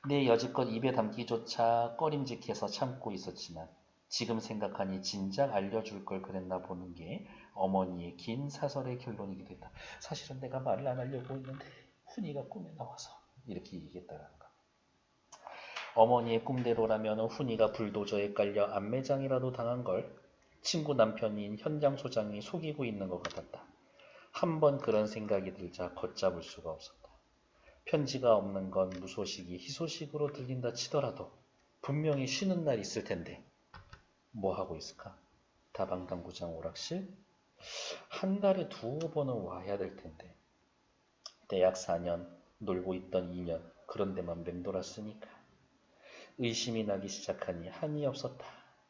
내 여지껏 입에 담기조차 꺼림직해서 참고 있었지만 지금 생각하니 진작 알려줄 걸 그랬나 보는 게 어머니의 긴 사설의 결론이기도 했다. 사실은 내가 말을 안 하려고 했는데 훈이가 꿈에 나와서 이렇게 얘기했다는 거. 어머니의 꿈대로라면 훈이가 불도저에 깔려 안매장이라도 당한 걸 친구 남편인 현장 소장이 속이고 있는 것 같았다. 한 번 그런 생각이 들자 걷잡을 수가 없었다. 편지가 없는 건 무소식이 희소식으로 들린다 치더라도 분명히 쉬는 날 있을 텐데 뭐 하고 있을까? 다방당구장 오락실? 한 달에 2번은 와야 될 텐데 대학 4년 놀고 있던 2년 그런 데만 맴돌았으니까 의심이 나기 시작하니 한이 없었다.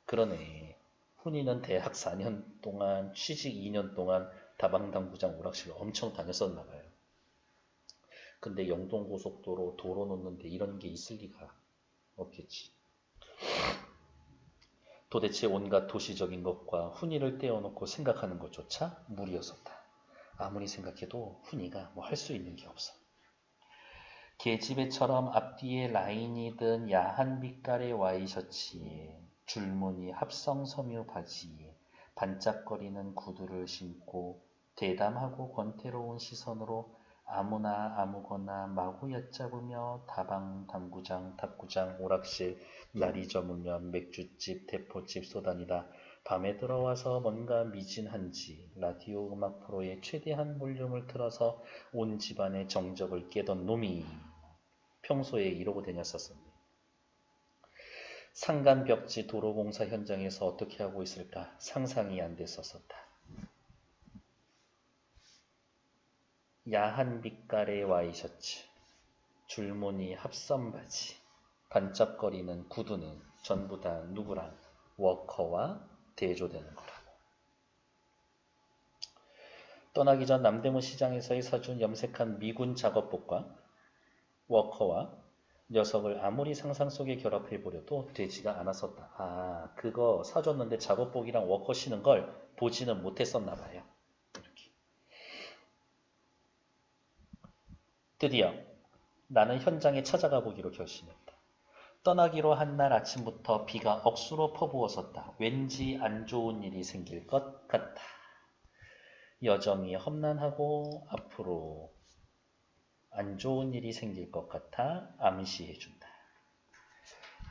그러네. 훈이는 대학 4년 동안 취직 2년 동안 다방당구장 오락실을 엄청 다녔었나 봐요. 근데 영동고속도로 도로 놓는데 이런 게 있을 리가 없겠지. 도대체 온갖 도시적인 것과 훈이를 떼어놓고 생각하는 것조차 무리였었다. 아무리 생각해도 훈이가 뭐 할 수 있는 게 없어. 계집애처럼 앞뒤에 라인이 든 야한 빛깔의 와이셔츠에 줄무늬 합성 섬유 바지에 반짝거리는 구두를 신고 대담하고 권태로운 시선으로 아무나 아무거나 마구 얕잡으며 다방, 당구장, 탁구장, 오락실, 날이 저물면 맥주집, 대포집 쏘다니다 밤에 들어와서 뭔가 미진한지 라디오 음악 프로에 최대한 볼륨을 틀어서 온 집안의 정적을 깨던 놈이 평소에 이러고 다녔었는데 상간벽지 도로공사 현장에서 어떻게 하고 있을까 상상이 안 됐었었다. 야한 빛깔의 와이셔츠, 줄무늬 합선 바지, 반짝거리는 구두는 전부 다 누구랑 워커와 대조되는 거라고. 떠나기 전 남대문 시장에서의 사준 염색한 미군 작업복과 워커와 녀석을 아무리 상상 속에 결합해보려도 되지가 않았었다. 아, 그거 사줬는데 작업복이랑 워커 신은 걸 보지는 못했었나 봐요. 이렇게. 드디어 나는 현장에 찾아가 보기로 결심했다. 떠나기로 한 날 아침부터 비가 억수로 퍼부었었다. 왠지 안 좋은 일이 생길 것 같다. 여정이 험난하고 앞으로 안 좋은 일이 생길 것 같아 암시해준다.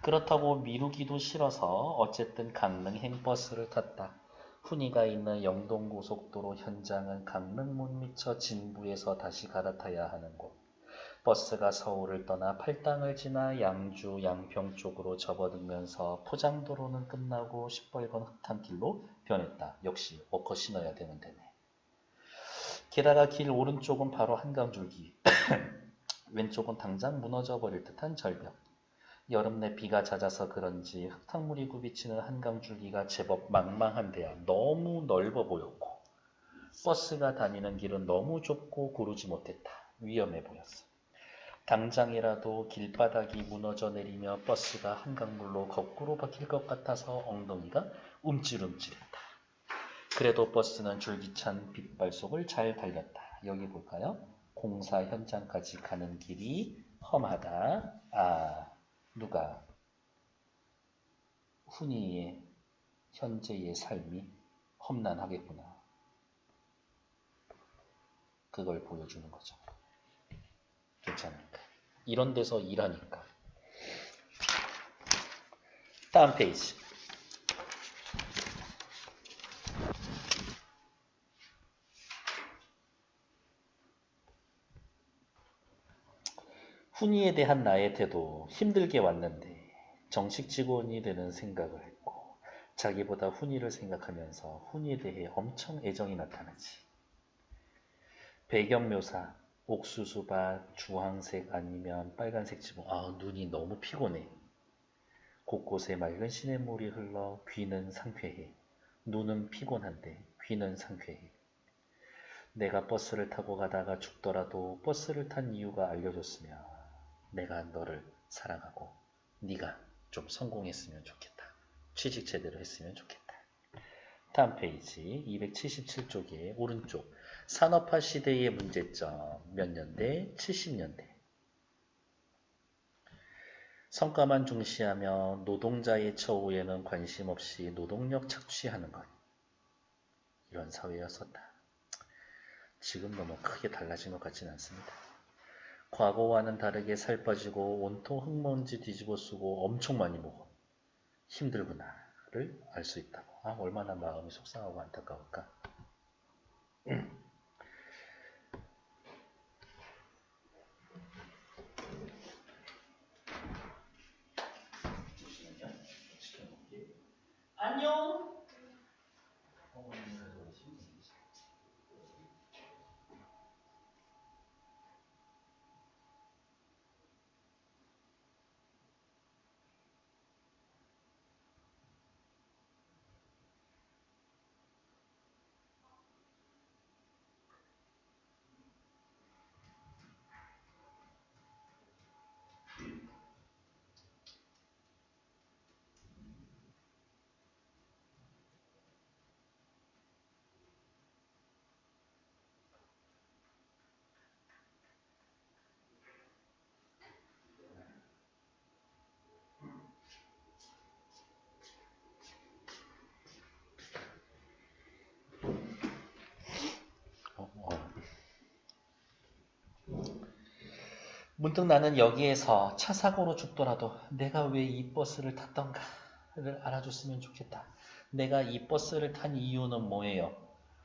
그렇다고 미루기도 싫어서 어쨌든 강릉행 버스를 탔다. 훈이가 있는 영동고속도로 현장은 강릉 못 미쳐 진부에서 다시 갈아타야 하는 곳. 버스가 서울을 떠나 팔당을 지나 양주, 양평 쪽으로 접어들면서 포장도로는 끝나고 시뻘건 흙탕길로 변했다. 역시 워커 신어야 되는 데네. 게다가 길 오른쪽은 바로 한강줄기, 왼쪽은 당장 무너져 버릴 듯한 절벽. 여름 내 비가 잦아서 그런지 흙탕물이 굽이치는 한강줄기가 제법 망망한데요. 너무 넓어 보였고 버스가 다니는 길은 너무 좁고 고르지 못했다. 위험해 보였어. 당장이라도 길바닥이 무너져 내리며 버스가 한강물로 거꾸로 박힐 것 같아서 엉덩이가 움찔움찔했다. 그래도 버스는 줄기찬 빗발속을 잘 달렸다. 여기 볼까요? 공사 현장까지 가는 길이 험하다. 아, 누가? 훈이의 현재의 삶이 험난하겠구나. 그걸 보여주는 거죠. 괜찮을까? 이런 데서 일하니까. 다음 페이지. 훈이에 대한 나의 태도 힘들게 왔는데 정식 직원이 되는 생각을 했고 자기보다 훈이를 생각하면서 훈이에 대해 엄청 애정이 나타나지. 배경묘사 옥수수밭 주황색 아니면 빨간색 지붕. 아, 눈이 너무 피곤해. 곳곳에 맑은 시냇물이 흘러 귀는 상쾌해. 눈은 피곤한데 귀는 상쾌해. 내가 버스를 타고 가다가 죽더라도 버스를 탄 이유가 알려줬으면 내가 너를 사랑하고 네가 좀 성공했으면 좋겠다. 취직 제대로 했으면 좋겠다. 다음 페이지 277쪽에 오른쪽 산업화 시대의 문제점 몇 년대? 70년대. 성과만 중시하며 노동자의 처우에는 관심 없이 노동력 착취하는 것. 이런 사회였었다. 지금 너무 크게 달라진 것 같지는 않습니다. 과거와는 다르게 살 빠지고 온통 흙먼지 뒤집어 쓰고 엄청 많이 먹어. 힘들구나를 알 수 있다고. 아, 얼마나 마음이 속상하고 안타까울까. 문득 나는 여기에서 차 사고로 죽더라도 내가 왜 이 버스를 탔던가를 알아줬으면 좋겠다. 내가 이 버스를 탄 이유는 뭐예요?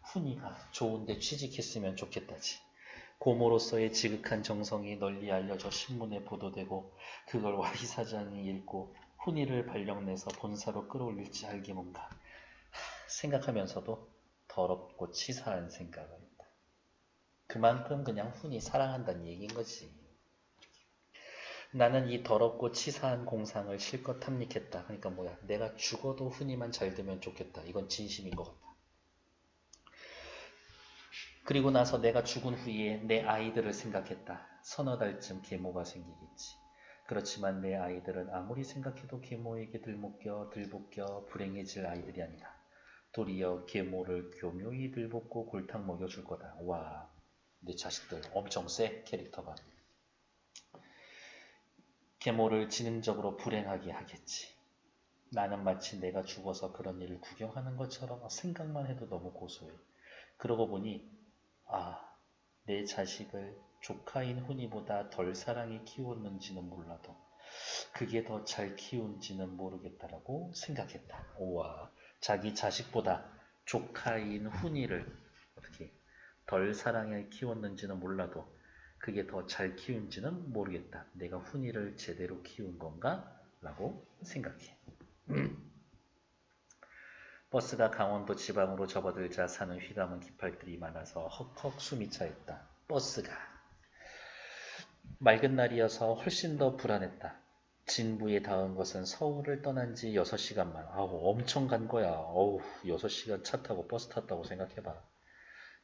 훈이가 좋은데 취직했으면 좋겠다지. 고모로서의 지극한 정성이 널리 알려져 신문에 보도되고 그걸 Y 사장이 읽고 훈이를 발령내서 본사로 끌어올릴지 알기 뭔가 생각하면서도 더럽고 치사한 생각을 했다. 그만큼 그냥 훈이 사랑한다는 얘기인 거지. 나는 이 더럽고 치사한 공상을 실컷 탐닉했다. 그러니까 뭐야? 내가 죽어도 훈이만 잘 되면 좋겠다. 이건 진심인 것 같다. 그리고 나서 내가 죽은 후에 내 아이들을 생각했다. 서너 달쯤 계모가 생기겠지. 그렇지만 내 아이들은 아무리 생각해도 계모에게 들볶여 불행해질 아이들이 아니다. 도리어 계모를 교묘히 들볶고 골탕 먹여줄 거다. 와, 내 자식들 엄청 세 캐릭터가. 계모를 지능적으로 불행하게 하겠지. 나는 마치 내가 죽어서 그런 일을 구경하는 것처럼 생각만 해도 너무 고소해. 그러고 보니 내 자식을 조카인 훈이보다 덜 사랑해 키웠는지는 몰라도 그게 더 잘 키운지는 모르겠다라고 생각했다. 우와, 자기 자식보다 조카인 훈이를 어떻게 덜 사랑해 키웠는지는 몰라도 그게 더 잘 키운지는 모르겠다. 내가 훈이를 제대로 키운 건가? 라고 생각해. 버스가 강원도 지방으로 접어들자 사는 휘감은 깃발들이 많아서 헉헉 숨이 차있다. 버스가. 맑은 날이어서 훨씬 더 불안했다. 진부에 닿은 것은 서울을 떠난 지 6시간만. 아우, 엄청 간 거야. 어우, 6시간 차 타고 버스 탔다고 생각해봐.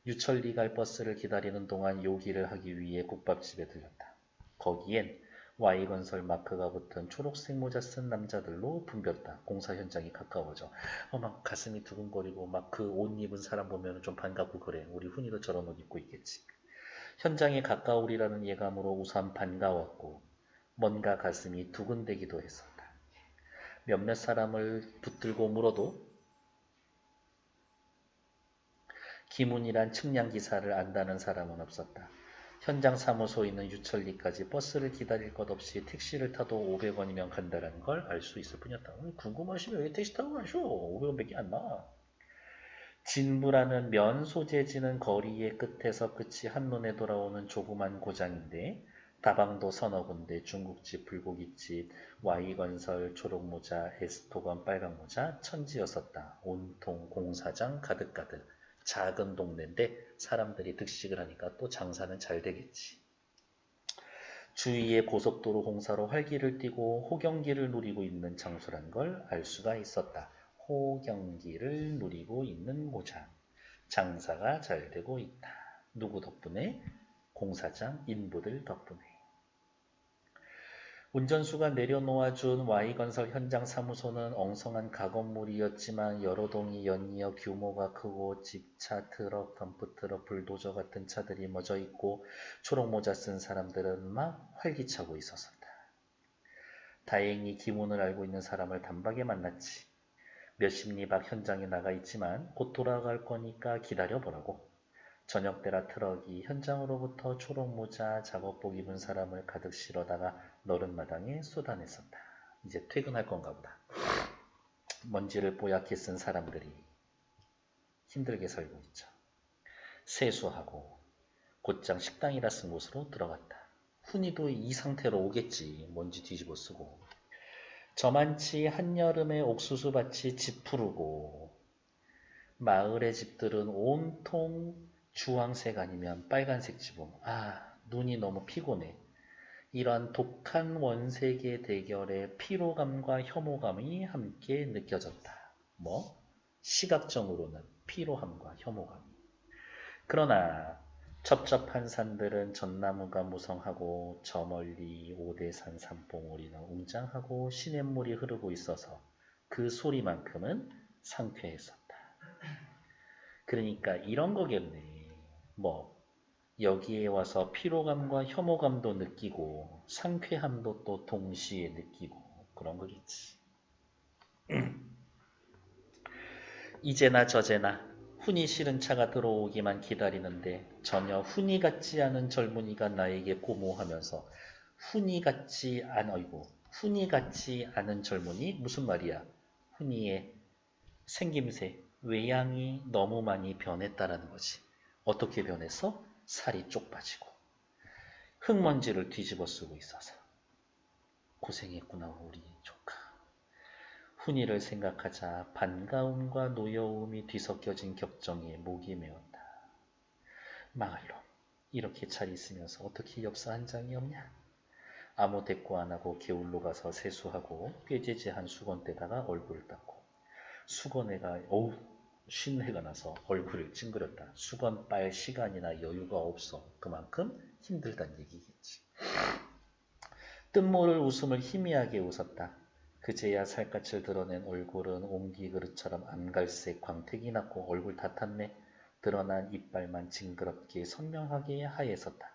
유천리 갈 버스를 기다리는 동안 요기를 하기 위해 국밥집에 들렸다. 거기엔 Y건설 마크가 붙은 초록색 모자 쓴 남자들로 붐볐다. 공사 현장이 가까워져. 막 가슴이 두근거리고 막 그 옷 입은 사람 보면 좀 반갑고 그래. 우리 훈이도 저런 옷 입고 있겠지. 현장에 가까우리라는 예감으로 우선 반가웠고 뭔가 가슴이 두근대기도 했었다. 몇몇 사람을 붙들고 물어도 김훈이란 측량기사를 안다는 사람은 없었다. 현장 사무소에 있는 유천리까지 버스를 기다릴 것 없이 택시를 타도 500원이면 간다는 걸 알 수 있을 뿐이었다. 궁금하시면 왜 택시 타고 가쇼? 500원밖에 안 나. 진부라는 면 소재지는 거리의 끝에서 끝이 한눈에 돌아오는 조그만 고장인데 다방도 서너 군데, 중국집, 불고기집, Y건설, 초록모자, 에스토건, 빨강모자, 천지였었다. 온통 공사장 가득가득. 작은 동네인데 사람들이 득식을 하니까 또 장사는 잘 되겠지. 주위에 고속도로 공사로 활기를 띠고 호경기를 누리고 있는 장소란 걸 알 수가 있었다. 호경기를 누리고 있는 모자. 장사가 잘 되고 있다. 누구 덕분에? 공사장 인부들 덕분에. 운전수가 내려놓아준 Y건설 현장 사무소는 엉성한 가건물이었지만 여러 동이 연이어 규모가 크고 집차, 트럭, 덤프트럭, 불도저 같은 차들이 멎어 있고 초록모자 쓴 사람들은 막 활기차고 있었다. 다행히 기문을 알고 있는 사람을 단박에 만났지. 몇십 리 밖 현장에 나가 있지만 곧 돌아갈 거니까 기다려보라고. 저녁때라 트럭이 현장으로부터 초록모자 작업복 입은 사람을 가득 실어다가 너른 마당에 쏟아냈었다. 이제 퇴근할 건가 보다. 먼지를 뽀얗게 쓴 사람들이 힘들게 살고 있죠. 세수하고 곧장 식당이라 쓴 곳으로 들어갔다. 훈이도 이 상태로 오겠지. 먼지 뒤집어 쓰고. 저만치 한여름에 옥수수밭이 지푸르고 마을의 집들은 온통 주황색 아니면 빨간색 지붕. 눈이 너무 피곤해. 이러한 독한 원색의 대결에 피로감과 혐오감이 함께 느껴졌다. 시각적으로는 피로함과 혐오감이. 그러나 첩첩한 산들은 전나무가 무성하고 저 멀리 오대산 산봉우리가 웅장하고 시냇물이 흐르고 있어서 그 소리만큼은 상쾌했었다. 그러니까 이런 거겠네. 여기에 와서 피로감과 혐오감도 느끼고 상쾌함도 또 동시에 느끼고 그런 거겠지. 이제나 저제나 훈이 싫은 차가 들어오기만 기다리는데 전혀 훈이 같지 않은 젊은이가 나에게 고모하면서 훈이 같지 않은 젊은이 무슨 말이야? 훈이의 생김새, 외양이 너무 많이 변했다라는 거지. 어떻게 변했어? 살이 쪽 빠지고 흙먼지를 뒤집어 쓰고 있어서. 고생했구나 우리 조카. 훈이를 생각하자 반가움과 노여움이 뒤섞여진 격정에 목이 메었다. 망할 놈, 이렇게 잘 있으면서 어떻게 엽서 한 장이 없냐? 아무 대꾸 안 하고 게울로 가서 세수하고 꾀지지한 수건대다가 얼굴을 닦고 수건에가 쉰내가 나서 얼굴을 찡그렸다. 수건 빨 시간이나 여유가 없어. 그만큼 힘들단 얘기겠지. 뜬모를 웃음을 희미하게 웃었다. 그제야 살갗을 드러낸 얼굴은 옹기 그릇처럼 암갈색 광택이 났고 얼굴 다 탔네. 드러난 이빨만 징그럽게 선명하게 하얘졌다.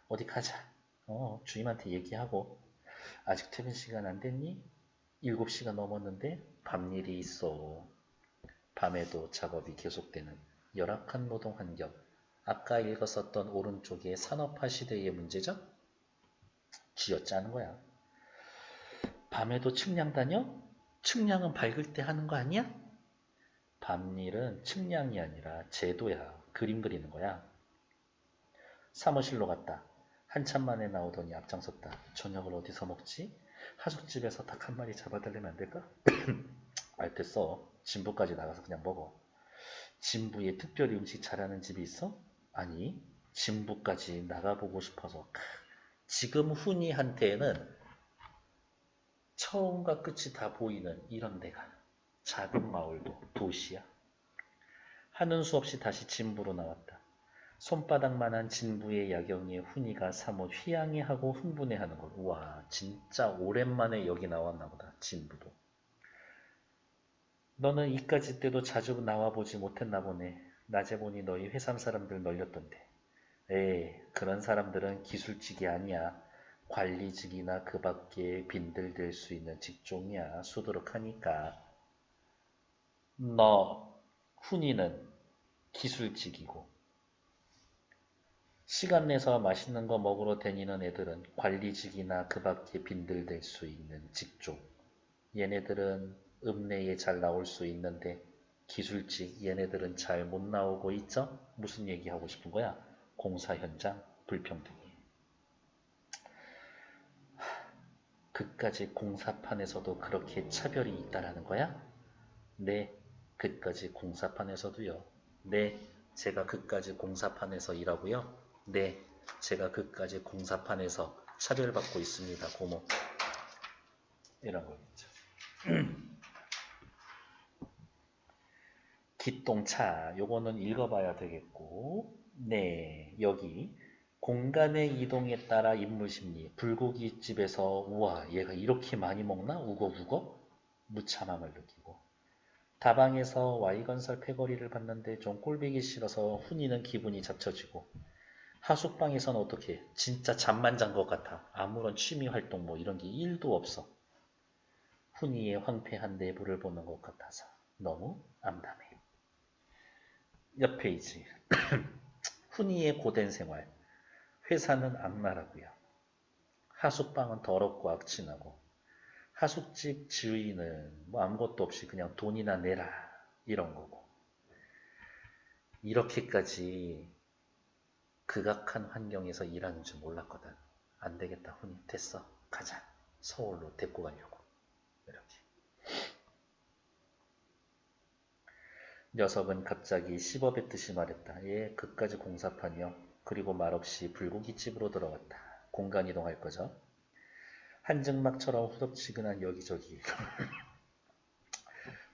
어디 가자. 주임한테 얘기하고. 아직 퇴근 시간 안 됐니? 7시가 넘었는데 밤일이 있어. 밤에도 작업이 계속되는 열악한 노동 환경. 아까 읽었었던 오른쪽의 산업화 시대의 문제죠? 쥐어짜는 거야. 밤에도 측량 다녀? 측량은 밝을 때 하는 거 아니야? 밤일은 측량이 아니라 제도야. 그림 그리는 거야. 사무실로 갔다. 한참 만에 나오더니 앞장섰다. 저녁을 어디서 먹지? 하숙집에서 닭 한 마리 잡아달라면 안 될까? 알겠어. 진부까지 나가서 그냥 먹어. 진부에 특별히 음식 잘하는 집이 있어? 아니, 진부까지 나가보고 싶어서. 지금 훈이한테는 처음과 끝이 다 보이는 이런 데가. 작은 마을도 도시야. 하는 수 없이 다시 진부로 나왔다. 손바닥만한 진부의 야경에 훈이가 사뭇 휘양해하고 흥분해하는 걸. 우와, 진짜 오랜만에 여기 나왔나 보다. 진부도. 너는 이까짓 때도 자주 나와보지 못했나 보네. 낮에 보니 너희 회사 사람들 널렸던데. 에이, 그런 사람들은 기술직이 아니야. 관리직이나 그 밖에 빈들댈 수 있는 직종이야. 수두룩하니까. 너, 훈이는 기술직이고 시간 내서 맛있는 거 먹으러 다니는 애들은 관리직이나 그 밖에 빈들댈 수 있는 직종. 얘네들은 읍내에 잘 나올 수 있는데 기술직 얘네들은 잘 못 나오고 있죠? 무슨 얘기하고 싶은 거야? 공사 현장 불평등이. 그까지 공사판에서도 그렇게 차별이 있다라는 거야? 네, 그까지 공사판에서도요. 네, 제가 그까지 공사판에서 일하고요. 네, 제가 그까지 공사판에서 차별받고 있습니다. 고모. 이런 거겠죠. 기똥차, 요거는 읽어봐야 되겠고, 네, 여기 공간의 이동에 따라 인물심리, 불고기집에서 우와 얘가 이렇게 많이 먹나? 우거우거? 무참함을 느끼고, 다방에서 Y건설 패거리를 봤는데 좀 꼴보기 싫어서 훈이는 기분이 잡쳐지고, 하숙방에선 어떻게 진짜 잠만 잔 것 같아. 아무런 취미활동 뭐 이런 게 1도 없어. 훈이의 황폐한 내부를 보는 것 같아서 너무 암담해. 옆 페이지. 훈이의 고된 생활. 회사는 악랄하고요. 하숙방은 더럽고 악취나고, 하숙집 주인은 뭐 아무것도 없이 그냥 돈이나 내라 이런 거고. 이렇게까지 극악한 환경에서 일하는 줄 몰랐거든. 안 되겠다 훈이. 됐어. 가자. 서울로 데리고 가려고. 이렇게. 녀석은 갑자기 씹어뱉듯이 말했다. 예, 그까지 공사판이요. 그리고 말없이 불고기집으로 들어갔다. 공간 이동할 거죠. 한증막처럼 후덥지근한 여기저기.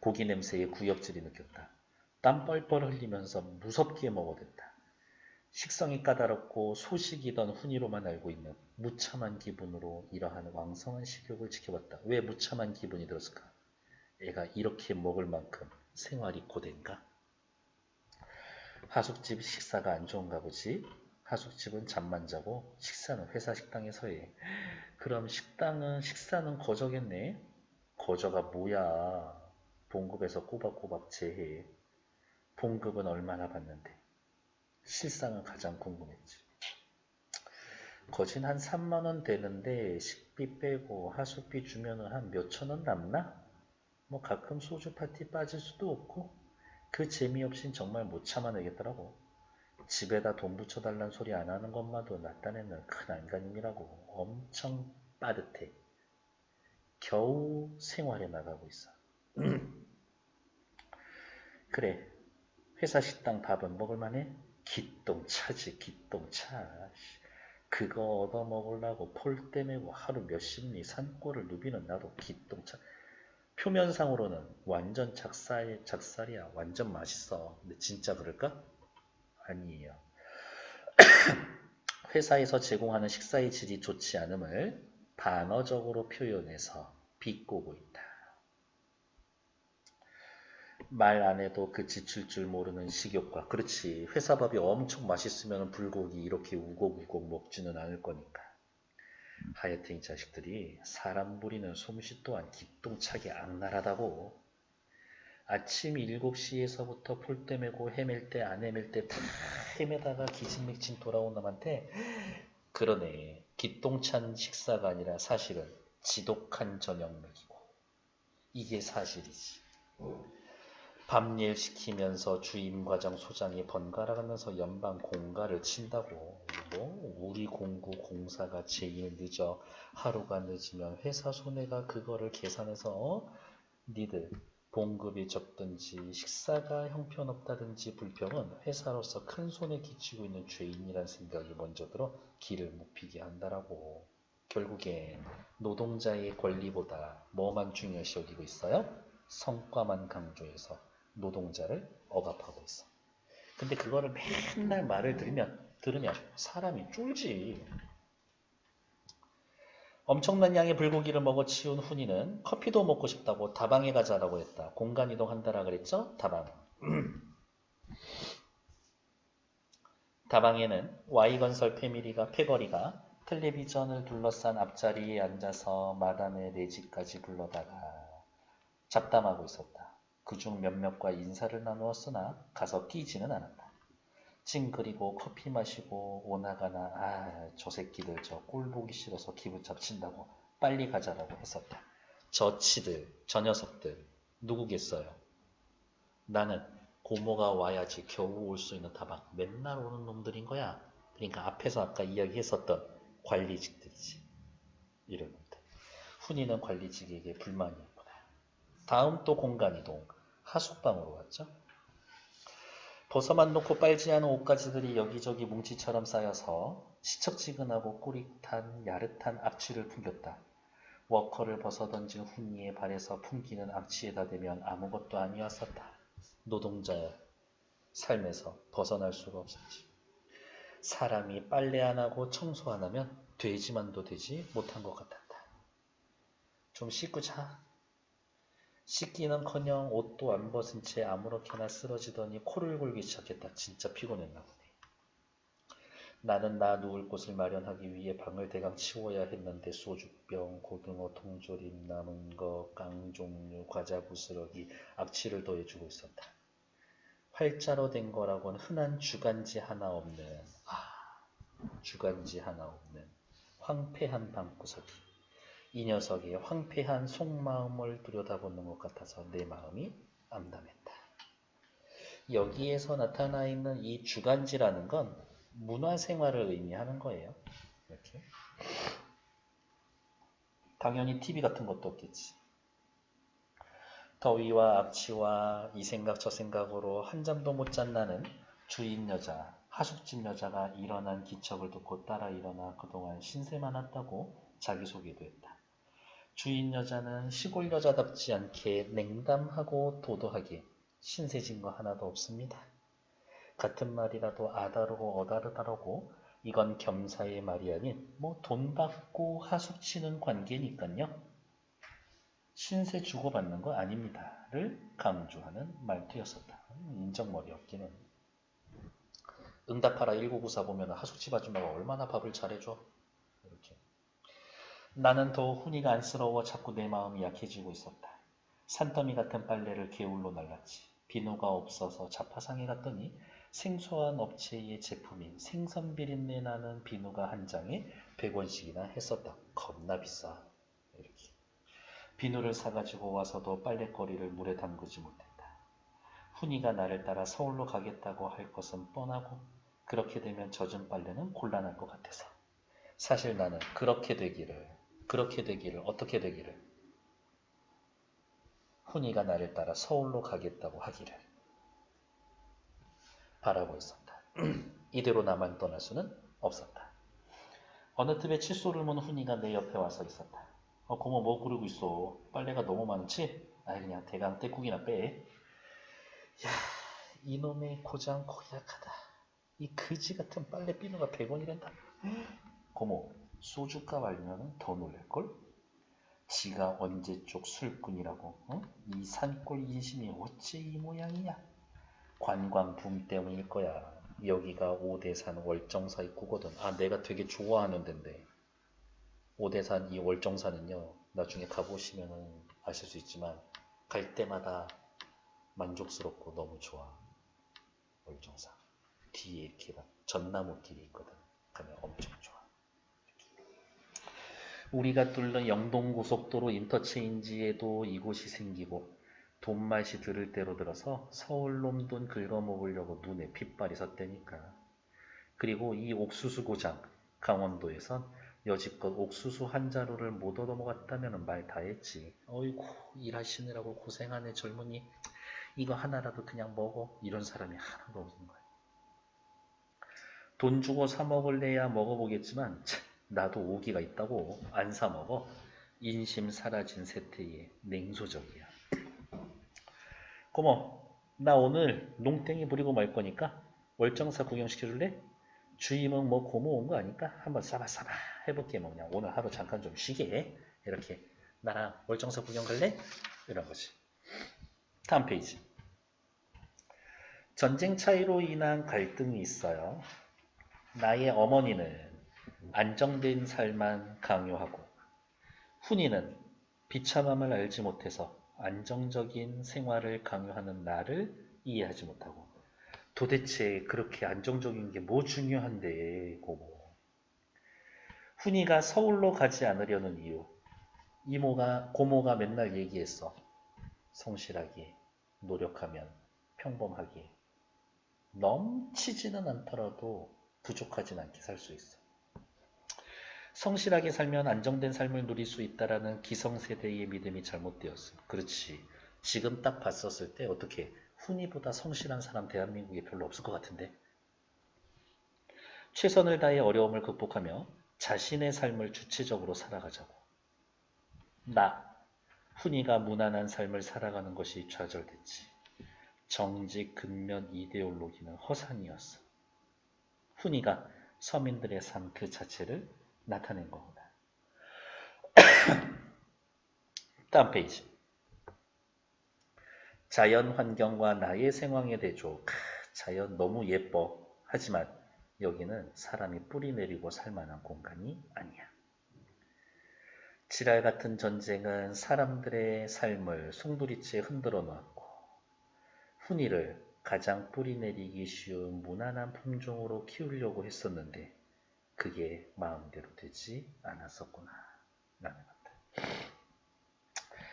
고기 냄새에 구역질이 느꼈다. 땀 뻘뻘 흘리면서 무섭게 먹어댔다. 식성이 까다롭고 소식이던 훈이로만 알고 있는 무참한 기분으로 이러한 왕성한 식욕을 지켜봤다. 왜 무참한 기분이 들었을까? 애가 이렇게 먹을 만큼 생활이 고된가? 하숙집 식사가 안 좋은가 보지? 하숙집은 잠만 자고 식사는 회사 식당에서 해. 그럼 식사는 거저겠네? 거저가 뭐야? 봉급에서 꼬박꼬박 제해. 봉급은 얼마나 받는데? 실상은 가장 궁금했지. 거진 한 3만원 되는데 식비 빼고 하숙비 주면은 한 몇천 원 남나? 뭐 가끔 소주 파티 빠질 수도 없고 그 재미없인 정말 못 참아내겠더라고. 집에다 돈 붙여달란 소리 안 하는 것마도 나 딴에는 큰 안간힘이라고. 엄청 빠듯해. 겨우 생활에 나가고 있어. 그래, 회사 식당 밥은 먹을만해? 기똥차지, 기똥차. 그거 얻어먹으려고 폴대 메고 하루 몇십리 산골을 누비는 나도 기똥차. 표면상으로는 완전 작살이야. 완전 맛있어. 근데 진짜 그럴까? 아니에요. 회사에서 제공하는 식사의 질이 좋지 않음을 반어적으로 표현해서 비꼬고 있다. 말 안 해도 그 지칠 줄 모르는 식욕과. 그렇지. 회사 밥이 엄청 맛있으면 불고기 이렇게 우곡우곡 먹지는 않을 거니까. 하여튼 이 자식들이 사람 부리는 솜씨 또한 기똥차게 악랄하다고. 아침 7시에서부터 폴대 메고 헤맬 때 안 헤맬 때 다 헤매다가 기진맥진 돌아온 놈한테 그러네. 기똥찬 식사가 아니라 사실은 지독한 저녁 먹이고. 이게 사실이지. 밤일 시키면서 주임과장 소장이 번갈아가면서 연방 공가를 친다고. 뭐 우리 공구 공사가 제일 늦어. 하루가 늦으면 회사 손해가 그거를 계산해서 니들 봉급이 적든지 식사가 형편없다든지 불평은 회사로서 큰 손에 끼치고 있는 죄인이란 생각이 먼저 들어 기를 못 피게 한다라고. 결국엔 노동자의 권리보다 뭐만 중요시 여기고 있어요? 성과만 강조해서 노동자를 억압하고 있어. 근데 그거를 맨날 말을 들으면 사람이 쫄지. 엄청난 양의 불고기를 먹어 치운 훈이는 커피도 먹고 싶다고 다방에 가자라고 했다. 공간 이동한다라 그랬죠? 다방. 다방에는 Y건설 패밀리가 패거리가 텔레비전을 둘러싼 앞자리에 앉아서 마담의 내지까지 불러다가 잡담하고 있었다. 그중 몇몇과 인사를 나누었으나 가서 끼지는 않았다. 찡그리고 커피 마시고 오나가나 저 새끼들 저 꼴 보기 싫어서 기분 잡친다고 빨리 가자라고 했었다. 저 치들 저 녀석들 누구겠어요? 나는 고모가 와야지 겨우 올 수 있는 다방 맨날 오는 놈들인 거야. 그러니까 앞에서 아까 이야기했었던 관리직들이지. 이런 놈들. 훈이는 관리직에게 불만이 있구나. 다음 또 공간이동 하숙방으로 왔죠. 벗어만 놓고 빨지 않은 옷가지들이 여기저기 뭉치처럼 쌓여서 시척지근하고 꼬릿한 야릇한 악취를 풍겼다. 워커를 벗어던진 훈이의 발에서 풍기는 악취에다 대면 아무것도 아니었었다. 노동자의 삶에서 벗어날 수가 없었지. 사람이 빨래 안 하고 청소 안 하면 돼지만도 되지 못한 것 같았다. 좀 씻고 자. 씻기는커녕 옷도 안 벗은 채 아무렇게나 쓰러지더니 코를 골기 시작했다. 진짜 피곤했나 보네. 나는 나 누울 곳을 마련하기 위해 방을 대강 치워야 했는데 소주병, 고등어 통조림, 남은 거, 깡 종류, 과자 부스러기, 악취를 더해주고 있었다. 활자로 된 거라고는 흔한 주간지 하나 없는 주간지 하나 없는 황폐한 방구석이 이 녀석의 황폐한 속마음을 들여다보는 것 같아서 내 마음이 암담했다. 여기에서 나타나 있는 이 주간지라는 건 문화생활을 의미하는 거예요. 이렇게. 당연히 TV 같은 것도 없겠지. 더위와 악취와 이 생각 저 생각으로 한잠도 못 잔 나는 주인 여자, 하숙집 여자가 일어난 기척을 듣고 따라 일어나 그동안 신세 많았다고 자기소개도 했다. 주인 여자는 시골 여자답지 않게 냉담하고 도도하게 신세진 거 하나도 없습니다. 같은 말이라도 아다르고 어다르다라고 이건 겸사의 말이 아닌 뭐 돈 받고 하숙치는 관계니까요. 신세 주고받는 거 아닙니다를 강조하는 말투였었다. 인정머리 없기는. 응답하라 1994 보면 하숙집 아줌마가 얼마나 밥을 잘해줘. 이렇게. 나는 더 훈이가 안쓰러워 자꾸 내 마음이 약해지고 있었다. 산더미 같은 빨래를 개울로 날랐지. 비누가 없어서 자파상에 갔더니 생소한 업체의 제품인 생선비린내 나는 비누가 한 장에 100원씩이나 했었다. 겁나 비싸. 이렇게. 비누를 사가지고 와서도 빨래거리를 물에 담그지 못했다. 훈이가 나를 따라 서울로 가겠다고 할 것은 뻔하고 그렇게 되면 젖은 빨래는 곤란할 것 같아서 사실 나는 그렇게 되기를 어떻게 되기를 훈이가 나를 따라 서울로 가겠다고 하기를 바라고 있었다. 이대로 나만 떠날 수는 없었다. 어느 틈에 칫솔을 문 훈이가 내 옆에 와서 있었다. 고모 뭐 그러고 있어? 빨래가 너무 많지? 아이 그냥 대강 떼국이나 빼. 야, 이놈의 고장 고약하다. 이 그지 같은 빨래 비누가 100원이란다. 고모, 소주값 알면 더 놀랄걸? 지가 언제쪽 술꾼이라고, 어? 이 산골 인심이 어째 이 모양이냐? 관광 붐 때문일 거야. 여기가 오대산 월정사 입구거든. 아, 내가 되게 좋아하는 데인데. 오대산 이 월정사는요, 나중에 가보시면 아실 수 있지만, 갈 때마다 만족스럽고 너무 좋아. 월정사. 뒤에 이렇게 막 전나무길이 있거든. 가면 엄청 좋아. 우리가 뚫는 영동고속도로 인터체인지에도 이곳이 생기고 돈맛이 들을 대로 들어서 서울놈 돈 긁어먹으려고 눈에 핏발이 섰다니까. 그리고 이 옥수수 고장 강원도에선 여지껏 옥수수 한 자루를 못 얻어먹었다면 말 다했지. 어이구 일하시느라고 고생하네 젊은이. 이거 하나라도 그냥 먹어. 이런 사람이 하나도 없는 거야. 돈 주고 사 먹을래야 먹어보겠지만 나도 오기가 있다고 안 사 먹어. 인심 사라진 세태에 냉소적이야. 고모, 나 오늘 농땡이 부리고 말 거니까 월정사 구경시켜줄래? 주임은 뭐 고모 온 거 아니까 한번 싸바싸바 해볼게. 뭐 그냥 오늘 하루 잠깐 좀 쉬게 해. 이렇게 나랑 월정사 구경 갈래? 이런 거지. 다음 페이지. 전쟁 차이로 인한 갈등이 있어요. 나의 어머니는 안정된 삶만 강요하고 훈이는 비참함을 알지 못해서 안정적인 생활을 강요하는 나를 이해하지 못하고 도대체 그렇게 안정적인 게 뭐 중요한데 고모. 훈이가 서울로 가지 않으려는 이유 고모가 맨날 얘기했어. 성실하게 노력하면 평범하게 넘치지는 않더라도 부족하진 않게 살 수 있어. 성실하게 살면 안정된 삶을 누릴 수 있다라는 기성세대의 믿음이 잘못되었어. 그렇지. 지금 딱 봤었을 때 어떻게 훈이보다 성실한 사람 대한민국에 별로 없을 것 같은데. 최선을 다해 어려움을 극복하며 자신의 삶을 주체적으로 살아가자고. 훈이가 무난한 삶을 살아가는 것이 좌절됐지. 정직, 근면, 이데올로기는 허상이었어. 훈이가 서민들의 삶 그 자체를 나타낸 거구나. 다음 페이지. 자연 환경과 나의 생활의 대조. 자연 너무 예뻐. 하지만 여기는 사람이 뿌리 내리고 살만한 공간이 아니야. 지랄 같은 전쟁은 사람들의 삶을 송두리째 흔들어 놓았고 훈이를 가장 뿌리 내리기 쉬운 무난한 품종으로 키우려고 했었는데 그게 마음대로 되지 않았었구나 라는 것들.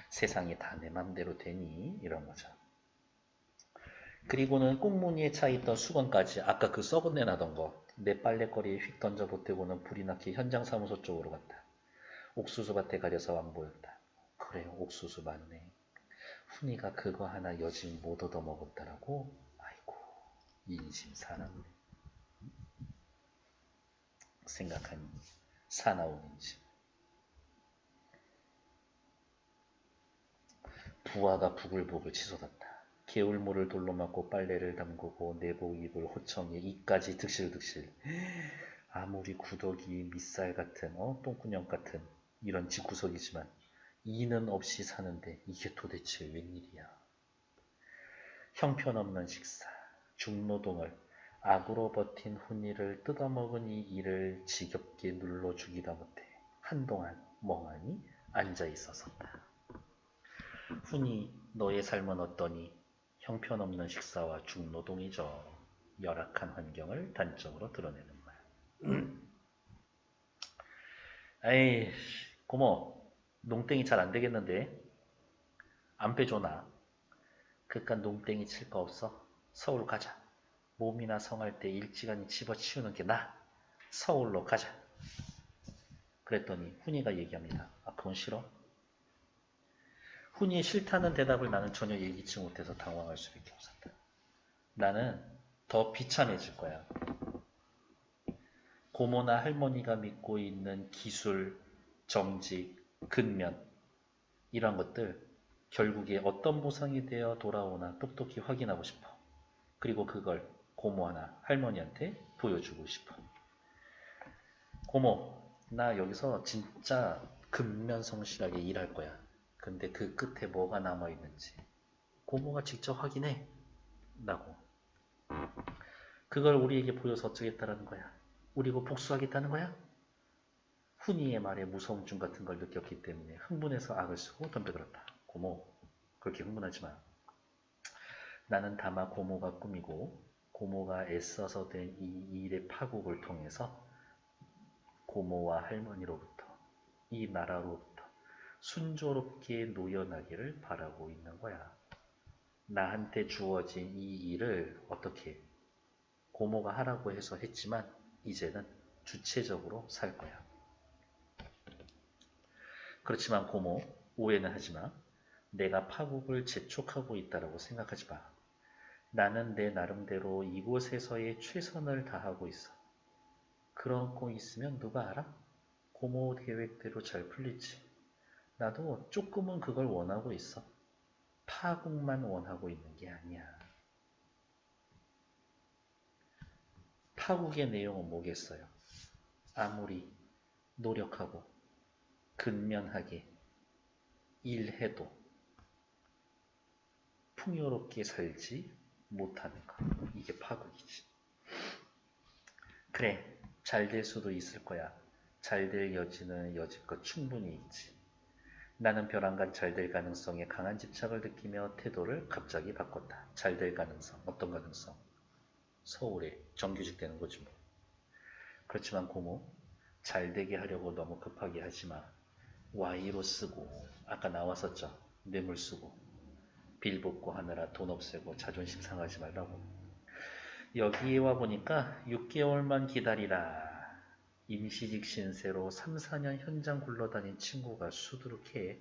세상이 다 내 맘대로 되니 이런 거죠. 그리고는 꽁무니에 차있던 수건까지 아까 그 썩은 내 나던 거 내 빨래거리에 휙 던져 보태고는 불이 나게 현장 사무소 쪽으로 갔다. 옥수수밭에 가려서 안 보였다. 그래 옥수수 맞네. 훈이가 그거 하나 여진 못 얻어 먹었다라고? 아이고 인심 사납네. 생각하니 사나운 인심. 부하가 부글부글 치솟았다. 개울물을 돌로 막고 빨래를 담그고 내복 입을 호청에 이까지 득실득실. 아무리 구더기 밑살 같은 똥구녕 같은 이런 집구석이지만 이는 없이 사는데 이게 도대체 웬일이야. 형편없는 식사, 중노동을 악으로 버틴 훈이를 뜯어먹은 이 일을 지겹게 눌러주기다 못해 한동안 멍하니 앉아있었다. 훈이 너의 삶은 어떠니? 형편없는 식사와 중노동이죠. 열악한 환경을 단적으로 드러내는 거야. 에이, 고모, 농땡이 잘 안 되겠는데? 안 빼줘, 나. 그깟 농땡이 칠 거 없어. 서울 가자. 몸이나 성할 때 일찌감치 집어치우는 게 나아. 서울로 가자. 그랬더니 훈이가 얘기합니다. 아, 그건 싫어? 훈이의 싫다는 대답을 나는 전혀 예기치 못해서 당황할 수밖에 없었다. 나는 더 비참해질 거야. 고모나 할머니가 믿고 있는 기술, 정직, 근면 이런 것들 결국에 어떤 보상이 되어 돌아오나 똑똑히 확인하고 싶어. 그리고 그걸 고모나 할머니한테 보여주고 싶어. 고모, 나 여기서 진짜 근면성실하게 일할 거야. 근데 그 끝에 뭐가 남아있는지 고모가 직접 확인해. 라고. 그걸 우리에게 보여서 어쩌겠다라는 거야. 우리고 복수하겠다는 거야? 훈이의 말에 무서움증 같은 걸 느꼈기 때문에 흥분해서 악을 쓰고 덤벼들었다. 고모, 그렇게 흥분하지 마. 나는 다만 고모가 꿈이고 고모가 애써서 된 이 일의 파국을 통해서 고모와 할머니로부터 이 나라로부터 순조롭게 노연하기를 바라고 있는 거야. 나한테 주어진 이 일을 어떻게 고모가 하라고 해서 했지만 이제는 주체적으로 살 거야. 그렇지만 고모, 오해는 하지 마. 내가 파국을 재촉하고 있다고 생각하지 마. 나는 내 나름대로 이곳에서의 최선을 다하고 있어. 그러고 있으면 누가 알아? 고모 계획대로 잘 풀리지. 나도 조금은 그걸 원하고 있어. 파국만 원하고 있는 게 아니야. 파국의 내용은 뭐겠어요? 아무리 노력하고 근면하게 일해도 풍요롭게 살지 못하는 것. 이게 파국이지. 그래, 잘 될 수도 있을 거야. 잘 될 여지는 여지껏 충분히 있지. 나는 벼랑간 잘 될 가능성에 강한 집착을 느끼며 태도를 갑자기 바꿨다. 잘 될 가능성, 어떤 가능성? 서울에 정규직 되는 거지 뭐. 그렇지만 고모, 잘 되게 하려고 너무 급하게 하지 마. Y로 쓰고, 아까 나왔었죠. 뇌물 쓰고, 빌붙고 하느라 돈 없애고 자존심 상하지 말라고. 여기에 와 보니까 6개월만 기다리라. 임시직 신세로 3, 4년 현장 굴러다닌 친구가 수두룩해.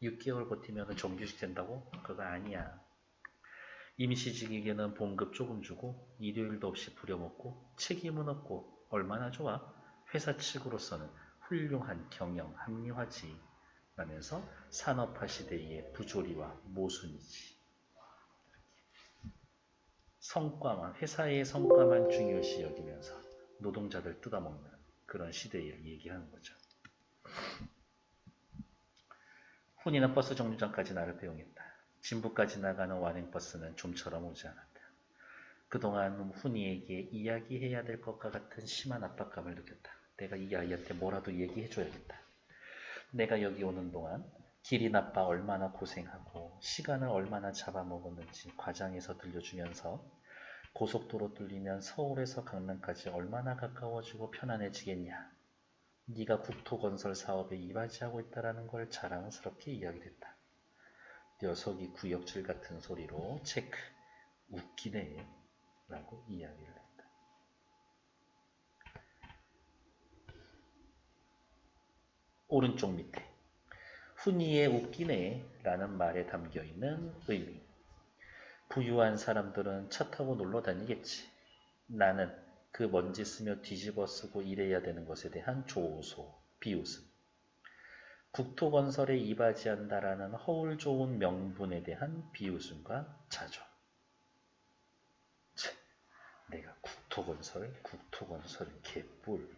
6개월 버티면 정규직 된다고? 그거 아니야. 임시직에게는 봉급 조금 주고 일요일도 없이 부려먹고 책임은 없고 얼마나 좋아? 회사 측으로서는 훌륭한 경영 합리화지. 라면서 산업화 시대의 부조리와 모순이지. 성과만, 회사의 성과만 중요시 여기면서 노동자들 뜯어먹는 그런 시대를 얘기하는 거죠. 훈이는 버스 정류장까지 나를 배웅했다. 진부까지 나가는 완행버스는 좀처럼 오지 않았다. 그동안 훈이에게 이야기해야 될 것과 같은 심한 압박감을 느꼈다. 내가 이 아이한테 뭐라도 얘기해줘야겠다. 내가 여기 오는 동안 길이 나빠 얼마나 고생하고 시간을 얼마나 잡아먹었는지 과장해서 들려주면서 고속도로 뚫리면 서울에서 강남까지 얼마나 가까워지고 편안해지겠냐. 네가 국토건설 사업에 이바지하고 있다는 걸 자랑스럽게 이야기했다. 녀석이 구역질 같은 소리로 체크, 웃기네 라고 이야기를 했다. 오른쪽 밑에 훈이의 웃기네 라는 말에 담겨있는 의미. 부유한 사람들은 차 타고 놀러 다니겠지. 나는 그 먼지 쓰며 뒤집어 쓰고 일해야 되는 것에 대한 조소, 비웃음. 국토건설에 이바지한다라는 허울 좋은 명분에 대한 비웃음과 자조. 내가 국토건설 개뿔.